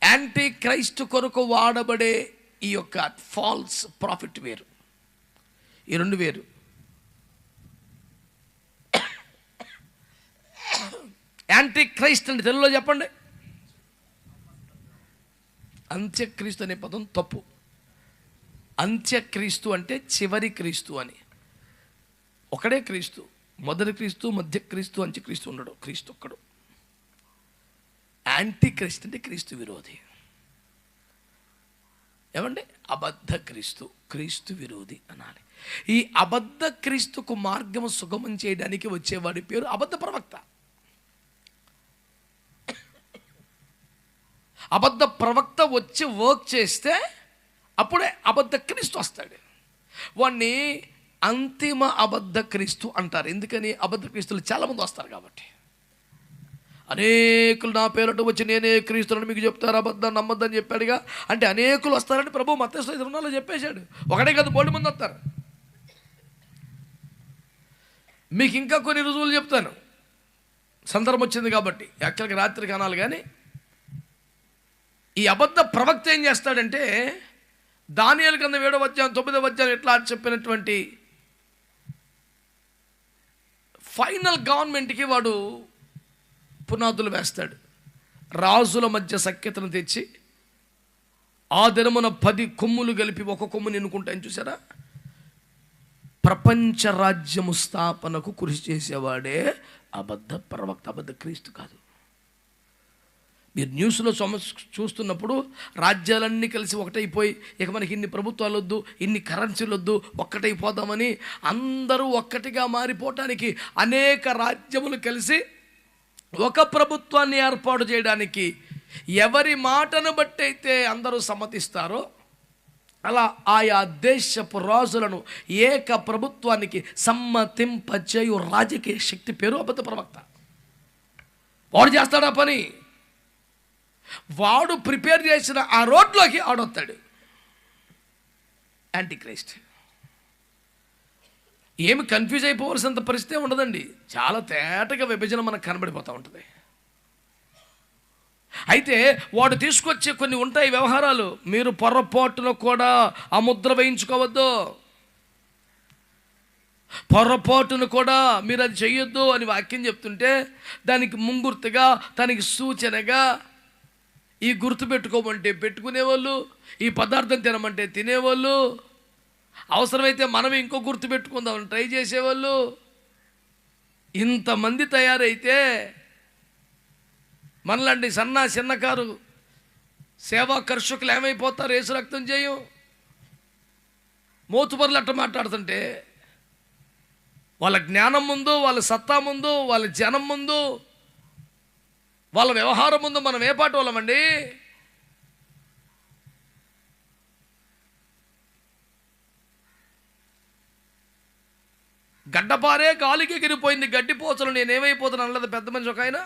[SPEAKER 1] యాంటీ క్రైస్ట్ కొరకు వాడబడే ఈ యొక్క ఫాల్స్ ప్రాఫిట్ వేరు. ఈ రెండు వేరు. యాంటీ క్రైస్ట్ అంటే తెలుగులో చెప్పండి. అంత్యక్రీస్తు అనే పదం తప్పు. అంత్యక్రీస్తు అంటే చివరి క్రీస్తు అని. ఒకడే క్రీస్తు, మొదటి క్రీస్తు, మధ్య క్రీస్తు, అంత్యక్రీస్తు ఉండడు. క్రీస్తు ఒక్కడు. యాంటీ క్రైస్ట్ అంటే క్రీస్తు విరోధి. ఏమంటే అబద్ధ క్రీస్తు, క్రీస్తు విరోధి అనాలి. ఈ అబద్ధ క్రీస్తుకు మార్గం సుగమం చేయడానికి వచ్చేవాడి పేరు అబద్ధ ప్రవక్త. అబద్ధ ప్రవక్త వచ్చి వర్క్ చేస్తే అప్పుడే అబద్ధ క్రీస్తు వస్తాడు. వాడిని అంతిమ అబద్ధ క్రీస్తు అంటారు. ఎందుకని? అబద్ధ క్రీస్తులు చాలామంది వస్తారు కాబట్టి. అనేకులు నా పేరట వచ్చి నేనే క్రీస్తులను మీకు చెప్తారు, అబద్ధాన్ని నమ్మద్దని చెప్పాడుగా. అంటే అనేకులు వస్తారని ప్రభు మత్తయి 5:20 చెప్పేశాడు. ఒకటే కాదు, బోల్డ్ మంది వస్తారు. మీకు ఇంకా కొన్ని రుజువులు చెప్తాను, సందర్భం వచ్చింది కాబట్టి. యాక్చువల్గా రాత్రి కనాలి. కానీ ఈ అబద్ధ ప్రవక్త ఏం చేస్తాడంటే, దానియేలు గ్రంథం 7వ అధ్యాయం 9వ అధ్యాయం ఎట్లా చెప్పినటువంటి ఫైనల్ గవర్నమెంట్కి వాడు పునాదులు వేస్తాడు. రాజుల మధ్య సఖ్యతను తెచ్చి ఆ దినమున 10 కొమ్ములు కలిపి ఒక కొమ్ముని ఎన్నుకుంటాయని చూసారా? ప్రపంచ రాజ్యము స్థాపనకు కృషి చేసేవాడే అబద్ధ ప్రవక్త, అబద్ధ క్రీస్తు కాదు. మీరు న్యూస్లో చూస్తున్నప్పుడు రాజ్యాలన్నీ కలిసి ఒకటైపోయి ఇక మనకి ఇన్ని ప్రభుత్వాలు వద్దు, ఇన్ని కరెన్సీలు వద్దు, ఒక్కటైపోదామని అందరూ ఒక్కటిగా మారిపోవటానికి అనేక రాజ్యములు కలిసి ఒక ప్రభుత్వాన్ని ఏర్పాటు చేయడానికి ఎవరి మాటను బట్టి అయితే అందరూ సమ్మతిస్తారో అలా ఆయా దేశపు రాజులను ఏక ప్రభుత్వానికి సమ్మతింపచేయు రాజకీయ శక్తి పేరు అబద్ధ ప్రవక్త. వాడు చేస్తాడా పని? వాడు ప్రిపేర్ చేసిన ఆ రోడ్లోకి ఆడొస్తాడు యాంటీ క్రైస్ట్. ఏమి కన్ఫ్యూజ్ అయిపోవలసినంత పరిస్థితి ఉండదండి. చాలా తేటగా విభజన మనకు కనబడిపోతూ ఉంటుంది. అయితే వాడు తీసుకొచ్చే కొన్ని ఉంటాయి వ్యవహారాలు. మీరు పొరపాటులో కూడా ఆ ముద్ర వేయించుకోవద్దు, పొరపాటును కూడా మీరు అది చెయ్యొద్దు అని వాక్యం చెప్తుంటే దానికి ముంగుర్తుగా, దానికి సూచనగా ఈ గుర్తు పెట్టుకోమంటే పెట్టుకునేవాళ్ళు, ఈ పదార్థం తినమంటే తినేవాళ్ళు, అవసరమైతే మనం ఇంకో గుర్తు పెట్టుకుందామని ట్రై చేసేవాళ్ళు. ఇంతమంది తయారైతే మనలాంటి చిన్నకారు సేవా కర్షకులు ఏమైపోతారు? యేసు రక్తం చేయం మోతుబరులు అట్ట మాట్లాడుతుంటే వాళ్ళ జ్ఞానం ముందు, వాళ్ళ సత్తా ముందు, వాళ్ళ జనం ముందు, వాళ్ళ వ్యవహారం ముందు మనం ఏ పాట వాళ్ళమండి? గడ్డపారే గాలికి ఎగిరిపోయింది గడ్డిపోచలు, నేనేమైపోతాను అనలేదు పెద్ద మనిషి ఒక ఆయన.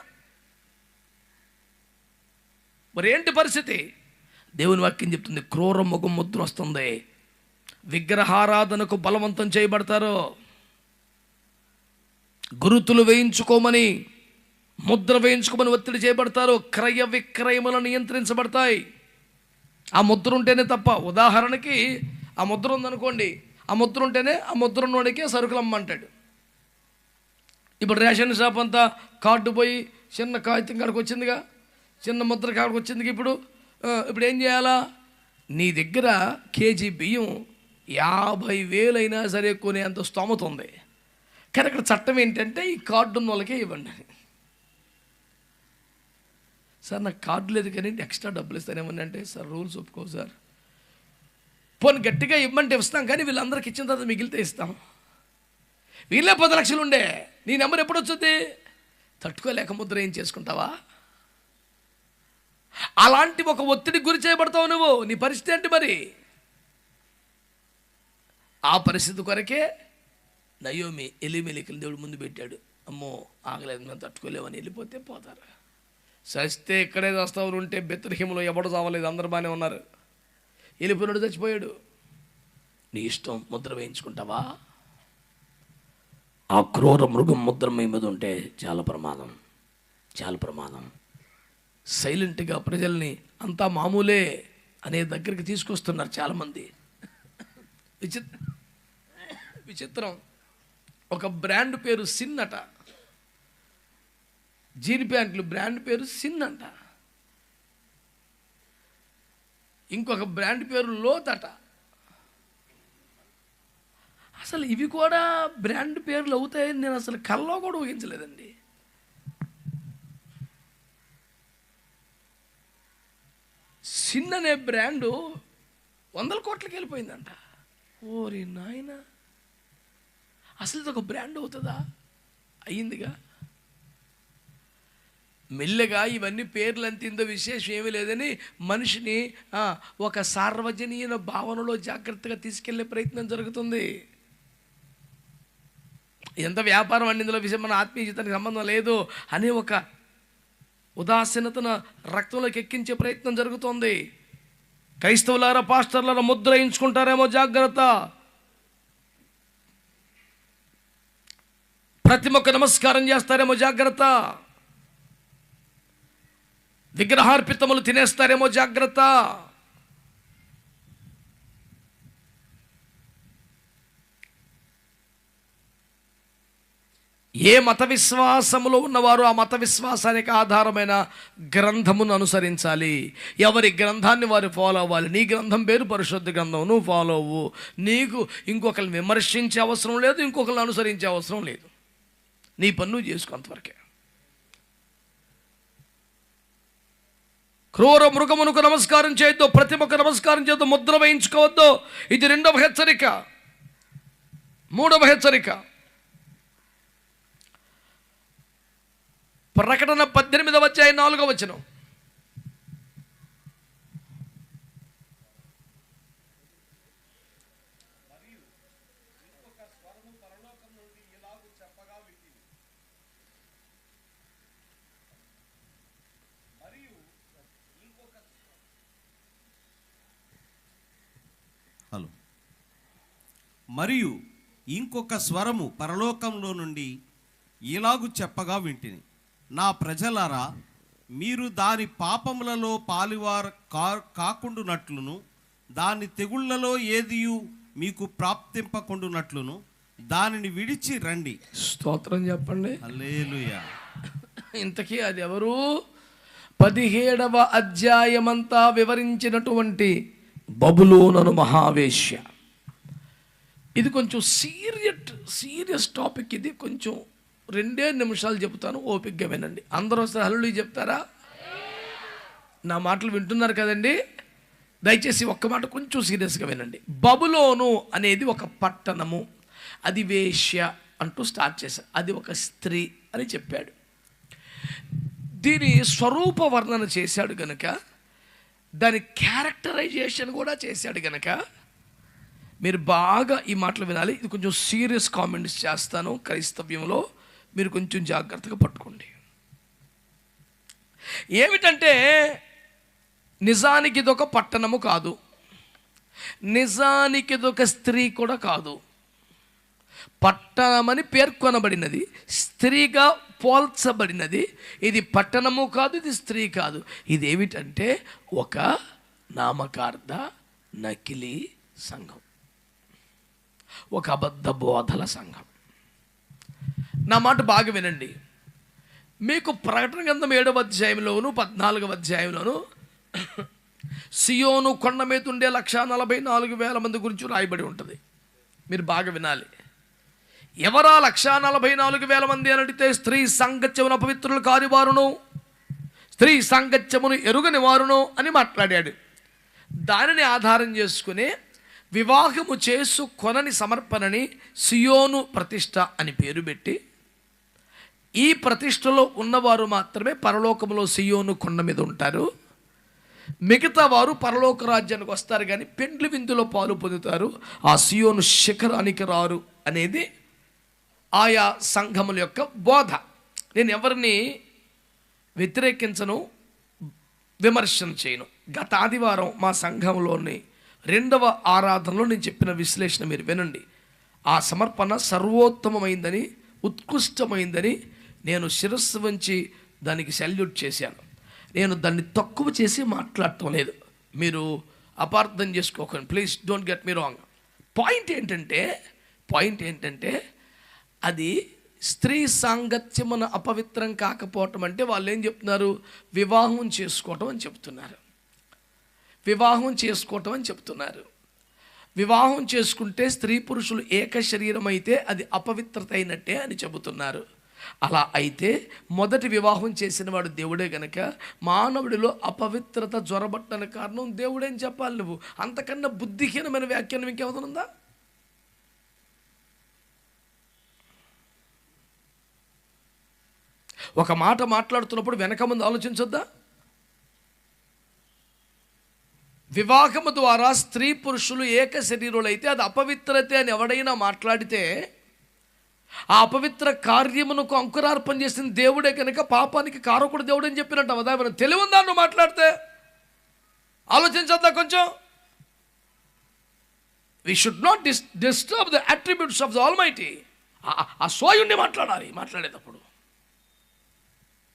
[SPEAKER 1] మరి ఏంటి పరిస్థితి? దేవుని వాక్యం చెప్తుంది, క్రూర ముఖం ముద్ర వస్తుంది. విగ్రహారాధనకు బలవంతం చేయబడతారు. గురుతులు వేయించుకోమని, ముద్ర వేయించుకోమని ఒత్తిడి చేయబడతారు. క్రయ విక్రయములు నియంత్రించబడతాయి. ఆ ముద్ర ఉంటేనే తప్ప. ఉదాహరణకి ఆ ముద్ర ఉందనుకోండి, ఆ ముద్ర ఉంటేనే ఆ ముద్ర ఉన్నోడికే సరుకులు అమ్మంటాడు. ఇప్పుడు రేషన్ షాప్ అంతా కార్డు పోయి చిన్న కాగితం కాడికి వచ్చిందిగా, చిన్న ముద్ర కాడికి వచ్చిందిగా. ఇప్పుడు ఏం చేయాలా? నీ దగ్గర కేజీ బియ్యం 50,000 అయినా సరే కొనేంత స్తోమత ఉంది. కానీ అక్కడ చట్టం ఏంటంటే ఈ కార్డు ఉన్న వాళ్ళకే ఇవ్వండి. సార్ నాకు కార్డు లేదు కానీ ఎక్స్ట్రా డబ్బులు ఇస్తానేమని అంటే, సార్ రూల్స్ ఒప్పుకో సార్, పోనీ గట్టిగా ఇవ్వమంటే ఇస్తాం కానీ వీళ్ళందరికి ఇచ్చిన తర్వాత మిగిలితే ఇస్తాం. వీళ్ళే 10 లక్షలు ఉండే, నీ నెంబర్ ఎప్పుడు వచ్చింది? తట్టుకోలేక ముద్ర ఏం చేసుకుంటావా? అలాంటి ఒక ఒత్తిడి గురి చేయబడతావు నువ్వు. నీ పరిస్థితి ఏంటి మరి? ఆ పరిస్థితి కొరకే నయోమి ఎలిమెలికలు దేవుడు ముందు పెట్టాడు. అమ్మో ఆగలేదు, మేము తట్టుకోలేమని వెళ్ళిపోతే పోతారు. సస్తే ఇక్కడే వస్తావు ఉంటే బెత్లెహేములో ఎవడు చావలేదు, అందరు బాగానే ఉన్నారు. వెళ్ళిపోయినాడు, చచ్చిపోయాడు. నీ ఇష్టం, ముద్ర వేయించుకుంటావా? ఆ క్రూర మృగం ముద్ర మీ మీద ఉంటే చాలా ప్రమాదం, చాలా ప్రమాదం. సైలెంట్గా ప్రజల్ని అంతా మామూలే అనే దగ్గరికి తీసుకొస్తున్నారు చాలామంది. విచిత్రం. ఒక బ్రాండ్ పేరు సిన్ అట, జీన్ ప్యాంట్లు బ్రాండ్ పేరు సిన్ అంట. ఇంకొక బ్రాండ్ పేరు లోత్ అట. అసలు ఇవి కూడా బ్రాండ్ పేర్లు అవుతాయని నేను అసలు కల్లో కూడా ఊహించలేదండి. సిన్ అనే బ్రాండు 100 కోట్లకి వెళ్ళిపోయిందంట. ఓరి నాయన, అసలు ఇది ఒక బ్రాండ్ అవుతుందా? అయ్యిందిగా. మెల్లగా ఇవన్నీ పేర్లు అంత ఇంత విశేషం ఏమీ లేదని మనిషిని ఒక సార్వజనీయ భావనలో జాగ్రత్తగా తీసుకెళ్లే ప్రయత్నం జరుగుతుంది. ఎంత వ్యాపారం అండి, ఇందులో విషయం మన ఆత్మీయ జీవితానికి సంబంధం లేదు అనే ఒక ఉదాసీనతను రక్తంలోకి ఎక్కించే ప్రయత్నం జరుగుతోంది. క్రైస్తవులారా, పాస్టర్లారా, ముద్ర వేయించుకుంటారేమో జాగ్రత్త. ప్రతిమకు నమస్కారం చేస్తారేమో జాగ్రత్త. విగ్రహార్పితములు తినేస్తారేమో జాగ్రత్త. ఏ మత విశ్వాసములో ఉన్నవారు ఆ మత విశ్వాసానికి ఆధారమైన గ్రంథమును అనుసరించాలి. ఎవరి గ్రంథాన్ని వారు ఫాలో అవ్వాలి. నీ గ్రంథం పేరు పరిశుద్ధ గ్రంథం, నువ్వు ఫాలో అవ్వు. నీకు ఇంకొకరిని విమర్శించే అవసరం లేదు, ఇంకొకరిని అనుసరించే అవసరం లేదు. నీ పని నువ్వు చేసుకో, అంతవరకే. క్రూర మృగమునకు నమస్కారం చేయొద్దు, ప్రతిమకు నమస్కారం చేయొద్దు, ముద్ర వేయించుకోవద్దు. ఇది 2వ హెచ్చరిక. 3వ హెచ్చరిక ప్రకటన 18వ అధ్యాయం 4వ వచనం.
[SPEAKER 3] హలో. మరియు ఇంకొక స్వరము పరలోకంలో నుండి ఇలాగు చెప్పగా వింటిని, నా ప్రజలారా, మీరు దాని పాపములలో పాలువారు కాకుండునట్లును, దాని తెగుళ్లలో ఏదియు మీకు ప్రాప్తింపకుండునట్లును దానిని విడిచి రండి.
[SPEAKER 1] స్తోత్రం చెప్పండి.
[SPEAKER 3] హల్లెలూయా.
[SPEAKER 1] ఇంతకీ అది ఎవరు? 17వ అధ్యాయమంతా వివరించినటువంటి బబులోను మహావేశ్య. ఇది కొంచెం సీరియస్ టాపిక్. ఇది కొంచెం 2 నిమిషాలు చెబుతాను, ఓపికగా వినండి. అందరూ వస్తే హల్లెలూయా చెప్తారా? నా మాటలు వింటున్నారు కదండి? దయచేసి ఒక్క మాట కొంచెం సీరియస్గా వినండి. బబులోను అనేది ఒక పట్టణము, అది వేశ్య అంటూ స్టార్ట్ చేశాడు. అది ఒక స్త్రీ అని చెప్పాడు. దీని స్వరూప వర్ణన చేశాడు గనక, దాని క్యారెక్టరైజేషన్ కూడా చేశాడు గనక మీరు బాగా ఈ మాటలు వినాలి. ఇది కొంచెం సీరియస్ కామెంట్స్ చేస్తాను క్రైస్తవ్యంలో, మీరు కొంచెం జాగ్రత్తగా పట్టుకోండి. ఏమిటంటే, నిజానికి ఇదొక పట్టణము కాదు, నిజానికి ఇదొక స్త్రీ కూడా కాదు. పట్టణమని పేర్కొనబడినది, స్త్రీగా పోల్చబడినది. ఇది పట్టణము కాదు, ఇది స్త్రీ కాదు. ఇది ఏమిటంటే ఒక నామకార్థ నకిలీ సంఘం, ఒక అబద్ధ బోధల సంఘం. నా మాట బాగా వినండి. మీకు ప్రకటన గ్రంథం 7వ అధ్యాయంలోను 14వ అధ్యాయంలోను సియోను కొండ మీద ఉండే 144,000 మంది గురించి రాయబడి ఉంటుంది. మీరు బాగా వినాలి. ఎవరా 144,000 మంది అని అడిగితే, స్త్రీ సాంగత్యమును అపవిత్రులు కాని వారును, స్త్రీ సాంగత్యమును ఎరుగని వారును అని మాట్లాడాడు. దానిని ఆధారం చేసుకుని వివాహము చేసుకొనని సమర్పణని సియోను ప్రతిష్ట అని పేరు పెట్టి, ఈ ప్రతిష్టలో ఉన్నవారు మాత్రమే పరలోకములో సియోను కొండ మీద ఉంటారు. మిగతా వారు పరలోక రాజ్యానికి వస్తారు కానీ పెండ్లి విందులో పాలు పొందుతారు, ఆ సియోను శిఖరానికి రారు అనేది ఆయా సంఘముల యొక్క బోధ. నేను ఎవరిని వ్యతిరేకించను, విమర్శన చేయను. గత ఆదివారం మా సంఘంలోని 2వ ఆరాధనలో నేను చెప్పిన విశ్లేషణ మీరు వినండి. ఆ సమర్పణ సర్వోత్తమమైందని, ఉత్కృష్టమైందని నేను శిరస్సు వంచి దానికి సెల్యూట్ చేశాను. నేను దాన్ని తక్కువ చేసి మాట్లాడటం లేదు, మీరు అపార్థం చేసుకోకండి, please don't get me wrong. Point ఏంటంటే అది స్త్రీ సాంగత్యమున అపవిత్రం కాకపోవటం అంటే వాళ్ళు ఏం చెప్తున్నారు, వివాహం చేసుకోవటం అని చెప్తున్నారు. వివాహం చేసుకుంటే స్త్రీ పురుషులు ఏక శరీరం అయితే అది అపవిత్రత అయినట్టే అని చెబుతున్నారు. అలా అయితే మొదటి వివాహం చేసిన వాడు దేవుడే గనక మానవుడిలో అపవిత్రత జ్వరబట్టడానికి కారణం దేవుడేం చెప్పాలి నువ్వు? అంతకన్నా బుద్ధిహీనమైన వ్యాఖ్యానం ఇంకేమవుతుందా? ఒక మాట మాట్లాడుతున్నప్పుడు వెనక ముందు ఆలోచించొద్దా? వివాహము ద్వారా స్త్రీ పురుషులు ఏక శరీరులు అయితే అది అపవిత్రతే అని ఎవడైనా మాట్లాడితే ఆ అపవిత్ర కార్యమునకు అంకురార్పణ చేసిన దేవుడే కనుక పాపానికి కారకుడు దేవుడని చెప్పినట్టు అవదా? మనం తెలివిందా నువ్వు మాట్లాడితే? ఆలోచించద్దా కొంచెం? We should not disturb the attributes of the almighty. ఆ సోయుణ్ణి మాట్లాడేటప్పుడు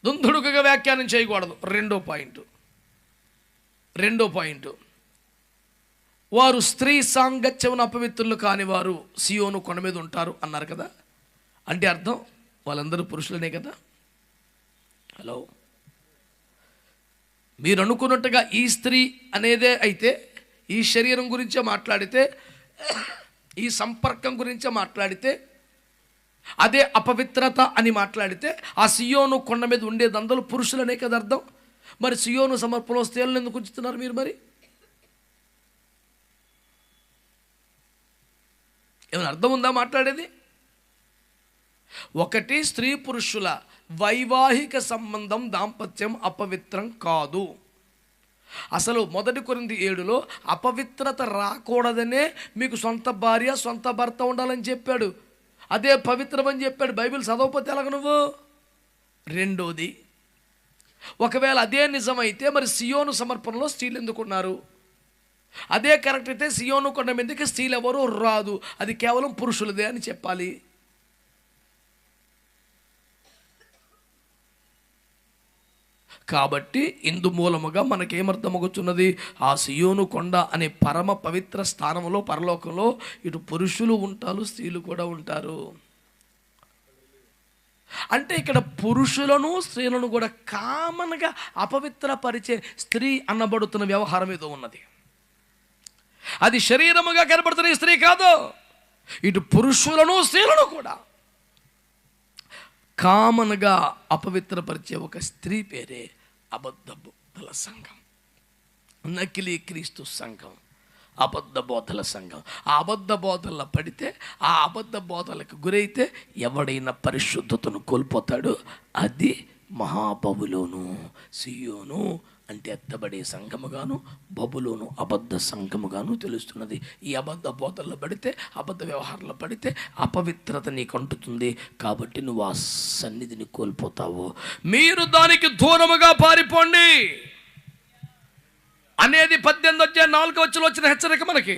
[SPEAKER 1] దుందుడుకుగా వ్యాఖ్యానం చేయకూడదు. రెండో పాయింట్, వారు స్త్రీ సాంగత్యమున అపవిత్రులు కాని వారు సియోను కొండ మీద ఉంటారు అన్నారు కదా. అంటే అర్థం వాళ్ళందరూ పురుషులనే కదా. హలో, మీరు అనుకున్నట్టుగా ఈ స్త్రీ అనేదే అయితే, ఈ శరీరం గురించే మాట్లాడితే, ఈ సంపర్కం గురించే మాట్లాడితే, అదే అపవిత్రత అని మాట్లాడితే ఆ సియోను కొండ మీద ఉండేదందరూ పురుషులనే కదా అర్థం. మరి సియోను సమర్పణలో స్త్రీలను ఎందుకు ఉంచుతున్నారు మీరు? మరి ఏమైనా అర్థం ఉందా మాట్లాడేది? ఒకటి, స్త్రీ పురుషుల వైవాహిక సంబంధం దాంపత్యం అపవిత్రం కాదు. అసలు 1 కొరింథీ 7లో అపవిత్రత రాకూడదనే మీకు సొంత భార్య సొంత భర్త ఉండాలని చెప్పాడు. అదే పవిత్రమని చెప్పాడు. బైబిల్ చదవకపోతే ఎలాగ నువ్వు? రెండోది, ఒకవేళ అదే నిజమైతే మరి సియోను సమర్పణలో స్త్రీలు ఎందుకున్నారు? అదే కరెక్ట్ అయితే సియోను కొండ మీదకి స్త్రీలు ఎవరు రాదు, అది కేవలం పురుషులదే అని చెప్పాలి. కాబట్టి ఇందు మూలముగా మనకేమర్థమవుతున్నది? ఆ సియోను కొండ అనే పరమ పవిత్ర స్థానంలో పరలోకంలో ఇటు పురుషులు ఉంటారు, స్త్రీలు కూడా ఉంటారు. అంటే ఇక్కడ పురుషులను స్త్రీలను కూడా కామన్గా అపవిత్రపరిచే స్త్రీ అనబడుతున్న వ్యవహారం ఏదో ఉన్నది. అది శరీరముగా కనబడుతున్న స్త్రీ కాదు, ఇటు పురుషులను స్త్రీలను కూడా కామన్గా అపవిత్రపరిచే ఒక స్త్రీ పేరే అబద్ధ బోధల సంఘం, నకిలీ క్రీస్తు సంఘం, అబద్ధ బోధల సంఘం. ఆ అబద్ధ బోధల్లో పడితే, ఆ అబద్ధ బోధలకు గురైతే ఎవడైనా పరిశుద్ధతను కోల్పోతాడు. అది మహాబబులోను, సియోను అంటే ఎత్తబడే సంఘముగాను, బబులోను అబద్ధ సంఘముగాను తెలుస్తున్నది. ఈ అబద్ధ బోధల్లో పడితే, అబద్ధ వ్యవహారంలో పడితే అపవిత్రత నీకు అంటుతుంది. కాబట్టి నువ్వు ఆ సన్నిధిని కోల్పోతావు. మీరు దానికి దూరముగా పారిపోండి అనేది 18:4 వచ్చిన హెచ్చరిక మనకి.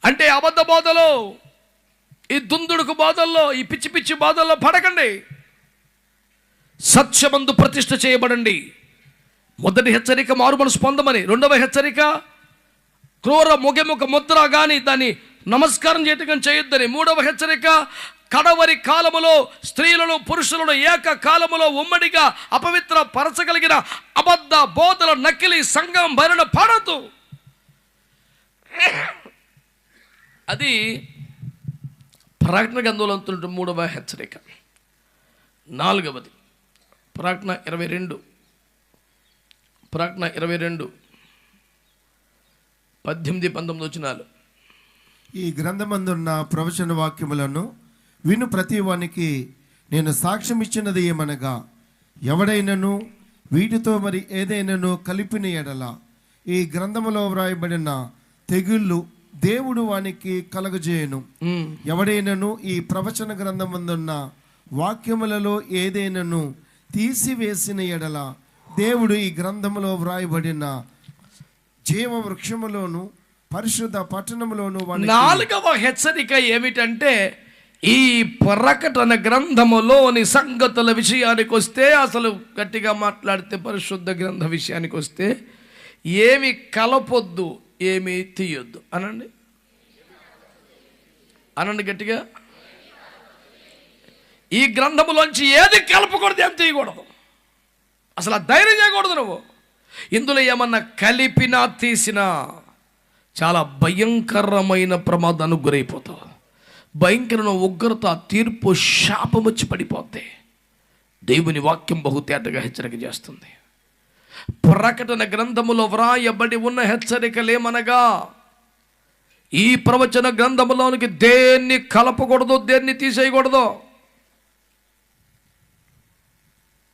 [SPEAKER 1] అంటే అబద్ధ బోధలో, ఈ దుందుడుకు బోధల్లో, ఈ పిచ్చి పిచ్చి బోధల్లో పడకండి. సత్యమందు ప్రతిష్ఠ చేయబడండి. మొదటి హెచ్చరిక మారు మనసు పొందమని. రెండవ హెచ్చరిక క్రూర మొగెముఖ ముద్ర కానీ దాన్ని నమస్కారం చేయటం చేయొద్దని. మూడవ హెచ్చరిక కడవరి కాలములో స్త్రీలను పురుషులను ఏక కాలములో ఉమ్మడిగా అపవిత్ర పరచగలిగిన అబద్ధ బోధల నకిలీ సంఘం బారిన పడదు. అది ప్రకటన గ్రంథంలో 3వ హెచ్చరిక. 4వది ప్రకటన 22 18-19 వచనాలు.
[SPEAKER 2] ఈ గ్రంథమందున్న ప్రవచన వాక్యములను విను ప్రతి వానికి నేను సాక్ష్యం ఇచ్చినది ఏమనగా, ఎవడైనను వీటితో మరి ఏదైనాను కలిపిన ఎడల ఈ గ్రంథములో వ్రాయబడిన తెగుళ్ళు దేవుడు వానికి కలగజేయను. ఎవడైనను ఈ ప్రవచన గ్రంథమందున్న వాక్యములలో ఏదైనాను తీసివేసిన ఎడల దేవుడు ఈ గ్రంథములో వ్రాయబడిన జీవ వృక్షములోను పరిశుద్ధ పట్టణములోను వానికి
[SPEAKER 1] 4వ హెచ్చరిక ఏమిటంటే, ఈ ప్రకటన గ్రంథములోని సంగతుల విషయానికి వస్తే, అసలు గట్టిగా మాట్లాడితే పరిశుద్ధ గ్రంథ విషయానికి వస్తే, ఏమి కలపొద్దు, ఏమి తీయొద్దు అనండి. అనండి గట్టిగా. ఈ గ్రంథములోంచి ఏది కలపకూడదు, ఏం తీయకూడదు. అసలు ఆ ధైర్యం చేయకూడదు నువ్వు. ఇందులో ఏమన్నా కలిపినా తీసినా చాలా భయంకరమైన ప్రమాదానికి గురైపోతావు. భయంకరమైన ఉగ్రత, తీర్పు, శాపం వచ్చి పడిపోతాయి. దేవుని వాక్యం బహుతేటగా హెచ్చరిక చేస్తుంది. ప్రకటన గ్రంథములో వ్రాయబడి ఉన్న హెచ్చరికలేమనగా, ఈ ప్రవచన గ్రంథములోనికి దేన్ని కలపకూడదు, దేన్ని తీసేయకూడదు.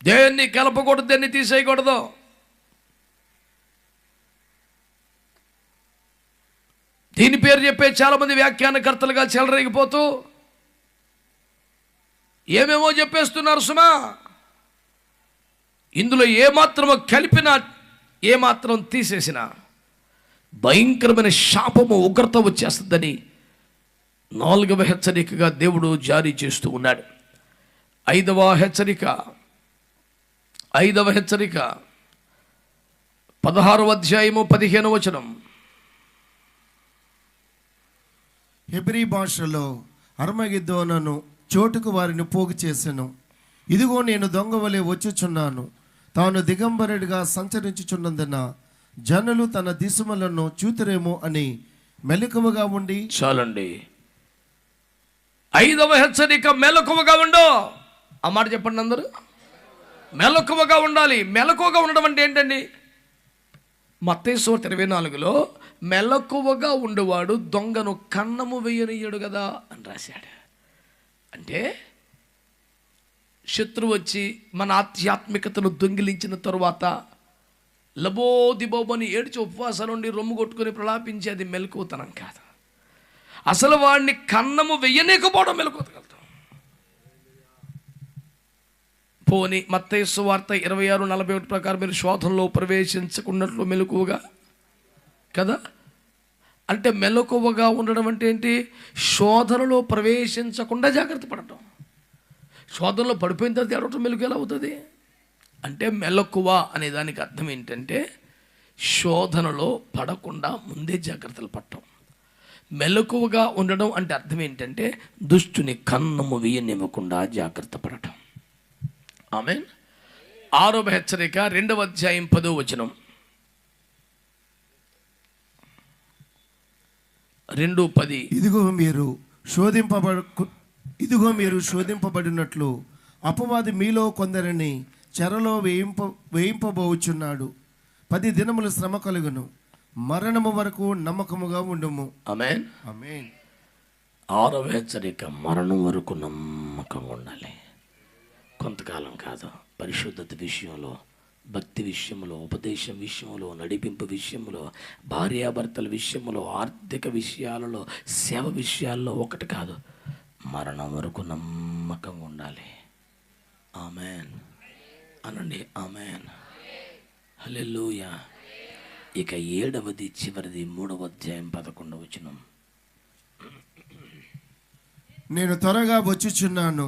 [SPEAKER 1] దేన్ని కలపకూడదు, దేన్ని తీసేయకూడదు. దీని పేరు చెప్పే చాలామంది వ్యాఖ్యానకర్తలుగా చెలరేగిపోతూ ఏమేమో చెప్పేస్తున్నారు సుమా. ఇందులో ఏమాత్రమో కలిపినా, ఏమాత్రం తీసేసినా భయంకరమైన శాపము, ఉగ్రత వచ్చేస్తుందని 4వ హెచ్చరికగా దేవుడు జారీ చేస్తూ ఉన్నాడు. 5వ హెచ్చరిక 16వ అధ్యాయము 15వ వచనం.
[SPEAKER 2] హెబ్రీ భాషలో అర్మగిద్దోనను చోటుకు వారిని పోగు చేసెను. ఇదిగో నేను దొంగ వలె వచ్చుచున్నాను. తాను దిగంబరుడిగా సంచరించుచున్నందున జనులు తన దిశములను చూతురేమో అని మెలకువగా ఉండి.
[SPEAKER 1] చాలండి. 5వ హెచ్చరిక మెలకువగా ఉండు. ఆ మాట చెప్పండి అందరూ. మెలకువగా ఉండాలి. మెలకువగా ఉండడం అంటే ఏంటండి? మత్తయి సువార్త 24లో మెలకువగా ఉండేవాడు దొంగను కన్నము వేయనీయడు కదా అని రాశాడు. అంటే శత్రువు వచ్చి మన ఆధ్యాత్మికతను దొంగిలించిన తరువాత లబోదిబోబని ఏడ్చి ఉపవాసాలు ఉండి రొమ్ము కొట్టుకొని ప్రలాపించి అది మెలకువతనం కాదు. అసలు వాడిని కన్నము వెయ్యలేకపోవడం మెలకువతగలుగుతాం. పోని మత్తయి సువార్త 26:41 ప్రకారం మీరు శోధనలో ప్రవేశించకున్నట్లు మెలకువగా కదా. అంటే మెలకువగా ఉండడం అంటే ఏంటి? శోధనలో ప్రవేశించకుండా జాగ్రత్త పడటం. శోధనలో పడిపోయిన తర్వాత ఏడవటం మెలకు ఎలా అవుతుంది? అంటే మెలకువ అనే దానికి అర్థం ఏంటంటే శోధనలో పడకుండా ముందే జాగ్రత్తలు పడటం. మెలకువగా ఉండడం అంటే అర్థం ఏంటంటే దుష్టుని కన్నము వేయనివ్వకుండా జాగ్రత్త పడటం. ఆమేన్. 6వ హెచ్చరిక 2వ అధ్యాయం 10వ వచనం. 2:10.
[SPEAKER 2] ఇదిగో మీరు శోధింపబడినట్లు అపవాది మీలో కొందరిని చెరలో వేయింపబోచున్నాడు. 10 దినములు శ్రమ కలుగును. మరణము వరకు నమ్మకముగా ఉండుము.
[SPEAKER 1] ఆమేన్.
[SPEAKER 2] ఆమేన్.
[SPEAKER 1] 6వ హెచ్చరిక మరణం వరకు నమ్మకంగా ఉండాలి. కొంతకాలం కాదు. పరిశుద్ధత విషయంలో, భక్తి విషయంలో, ఉపదేశం విషయంలో, నడిపింపు విషయంలో, భార్యాభర్తల విషయంలో, ఆర్థిక విషయాలలో, సేవ విషయాల్లో ఒకటి కాదు, మరణం వరకు నమ్మకంగా ఉండాలి. ఆమెన్ అనండి. ఆమెన్. హల్లెలూయా. ఇక 7వది చివరిది 3వ అధ్యాయం 11వ వచనం.
[SPEAKER 2] నేను త్వరగా వచ్చుచున్నాను.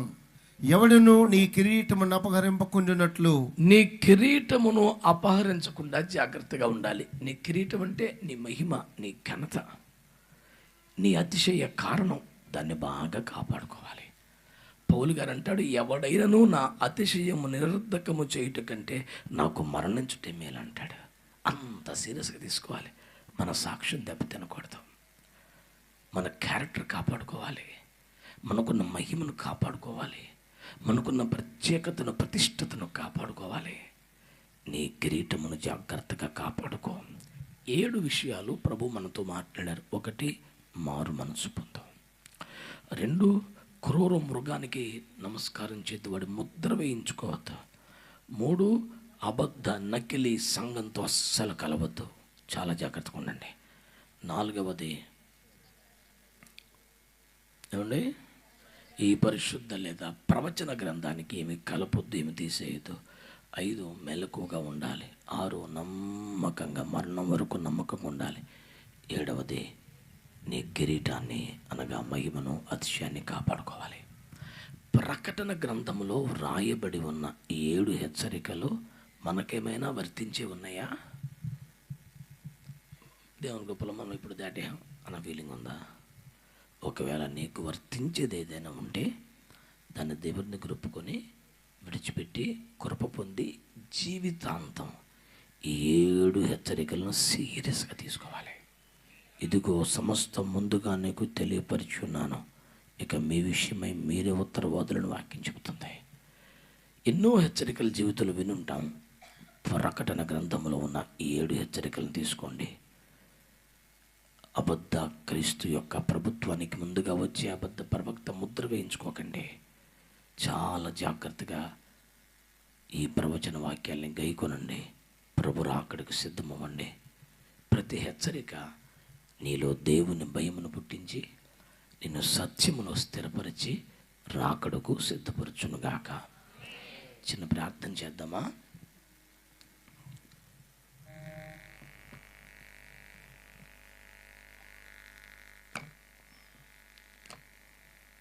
[SPEAKER 2] ఎవడును నీ కిరీటమును అపహరింపకుండునట్లు.
[SPEAKER 1] నీ కిరీటమును అపహరించకుండా జాగ్రత్తగా ఉండాలి. నీ కిరీటం అంటే నీ మహిమ, నీ ఘనత, నీ అతిశయ కారణం. దాన్ని బాగా కాపాడుకోవాలి. పౌలు గారు అంటాడు, ఎవడైనను నా అతిశయము నిరర్ధకము చేయుట కంటే నాకు మరణించుటే మేలంటాడు. అంత సీరియస్గా తీసుకోవాలి. మన సాక్ష్యం దెబ్బతినకూడదు. మన క్యారెక్టర్ కాపాడుకోవాలి. మనకున్న మహిమను కాపాడుకోవాలి. మనకున్న ప్రత్యేకతను, ప్రతిష్టతను కాపాడుకోవాలి. నీ కిరీటమును జాగ్రత్తగా కాపాడుకో. 7 విషయాలు ప్రభు మనతో మాట్లాడారు. 1, మారు మనసు పొందు. 2, క్రూర మృగానికి నమస్కారం చేతి వాడి ముద్ర వేయించుకోవద్దు. 3, అబద్ధ నకిలీ సంఘంతో అస్సలు కలవద్దు, చాలా జాగ్రత్తగా ఉండండి. 4వది ఏమండి, ఈ పరిశుద్ధ లేదా ప్రవచన గ్రంథానికి ఏమి కలపొద్దు, ఏమి తీసేయద్దు. 5 మెలకుగా ఉండాలి. 6 నమ్మకంగా, మరణం వరకు నమ్మకంగా ఉండాలి. 7వది నీ కిరీటాన్ని అనగా మహిమను, అతిశయాన్ని కాపాడుకోవాలి. ప్రకటన గ్రంథంలో రాయబడి ఉన్న ఈ 7 హెచ్చరికలు మనకేమైనా వర్తించే ఉన్నాయా? దేవుని గొప్పలో మనం ఇప్పుడు దాటాం అన్న ఫీలింగ్ ఉందా? ఒకవేళ నీకు వర్తించేది ఏదైనా ఉంటే దాన్ని దేవుడిని ఒప్పుకొని విడిచిపెట్టి కృప పొంది జీవితాంతం ఈ 7 హెచ్చరికలను సీరియస్గా తీసుకోవాలి. ఇదిగో సమస్తం ముందుగా నీకు తెలియపరిచున్నాను, ఇక మీ విషయమై మీరే ఉత్తరవాదులను వాక్యం చెబుతుంది. ఎన్నో హెచ్చరికల జీవితాలు వినుంటాం. ప్రకటన గ్రంథంలో ఉన్న ఈ 7 హెచ్చరికలను తీసుకోండి. అబద్ధ క్రీస్తు యొక్క ప్రభుత్వానికి ముందుగా వచ్చే అబద్ధ ప్రవక్త ముద్ర వేయించుకోకండి. చాలా జాగ్రత్తగా ఈ ప్రవచన వాక్యాల్ని గైకొనండి. ప్రభు రాకడకు సిద్ధమవ్వండి. ప్రతి హెచ్చరిక నీలో దేవుని భయమును పుట్టించి నిన్ను సత్యమును స్థిరపరిచి రాకడకు సిద్ధపరచునుగాక. చిన్న ప్రార్థన చేద్దామా?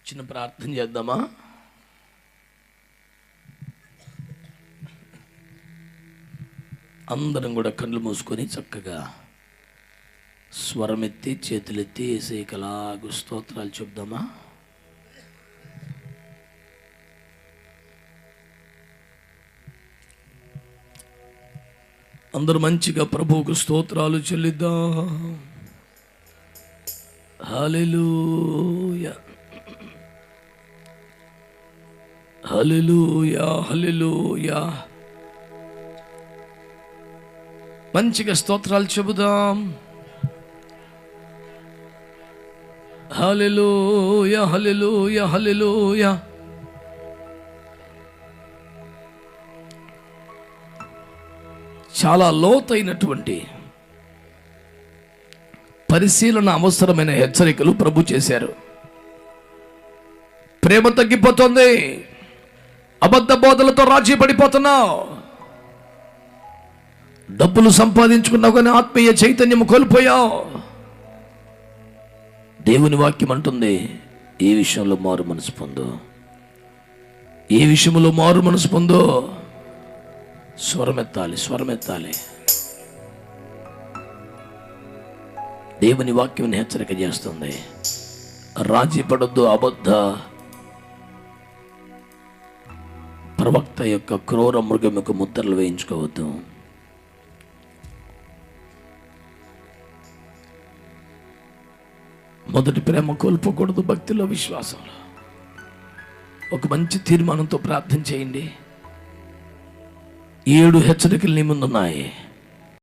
[SPEAKER 1] చిన్న ప్రార్థన చేద్దామా? అందరం కూడా కళ్ళు మూసుకొని చక్కగా స్వరమెత్తి చేతులెత్తి ఏసైకలాగు స్తోత్రాలు చెప్దామా? అందరూ మంచిగా ప్రభువుకు స్తోత్రాలు చెల్లిద్దాం. హల్లెలూయా, హల్లెలూయా, హల్లెలూయా. మంచిగా స్తోత్రాలు చెబుదాం. హల్లెలూయా, హల్లెలూయా, హల్లెలూయా. చాలా లోతైనటువంటి పరిశీలన అవసరమైన హెచ్చరికలు ప్రభు చేశారు. ప్రేమ తగ్గిపోతుంది, అబద్ధ బోధలతో రాజీ పడిపోతున్నావు, డబ్బులు సంపాదించుకున్నావు కానీ ఆత్మీయ చైతన్యం కోల్పోయావు. దేవుని వాక్యం అంటుంది, ఈ విషయంలో మారు మనసు పొందు, ఈ విషయంలో మారు మనసు పొందు. స్వరమెత్తాలి, స్వరమెత్తాలి. దేవుని వాక్యం హెచ్చరిక చేస్తుంది. రాజీ పడొద్దు, అబద్ధ ప్రవక్త యొక్క క్రూర మృగం యొక్క ముద్రలు వేయించుకోవద్దు. మొదటి ప్రేమ కోల్పోకూడదు. భక్తిలో, విశ్వాసంలో ఒక మంచి తీర్మానంతో ప్రార్థన చేయండి. 7 హెచ్చరికలు నీ ముందున్నాయి.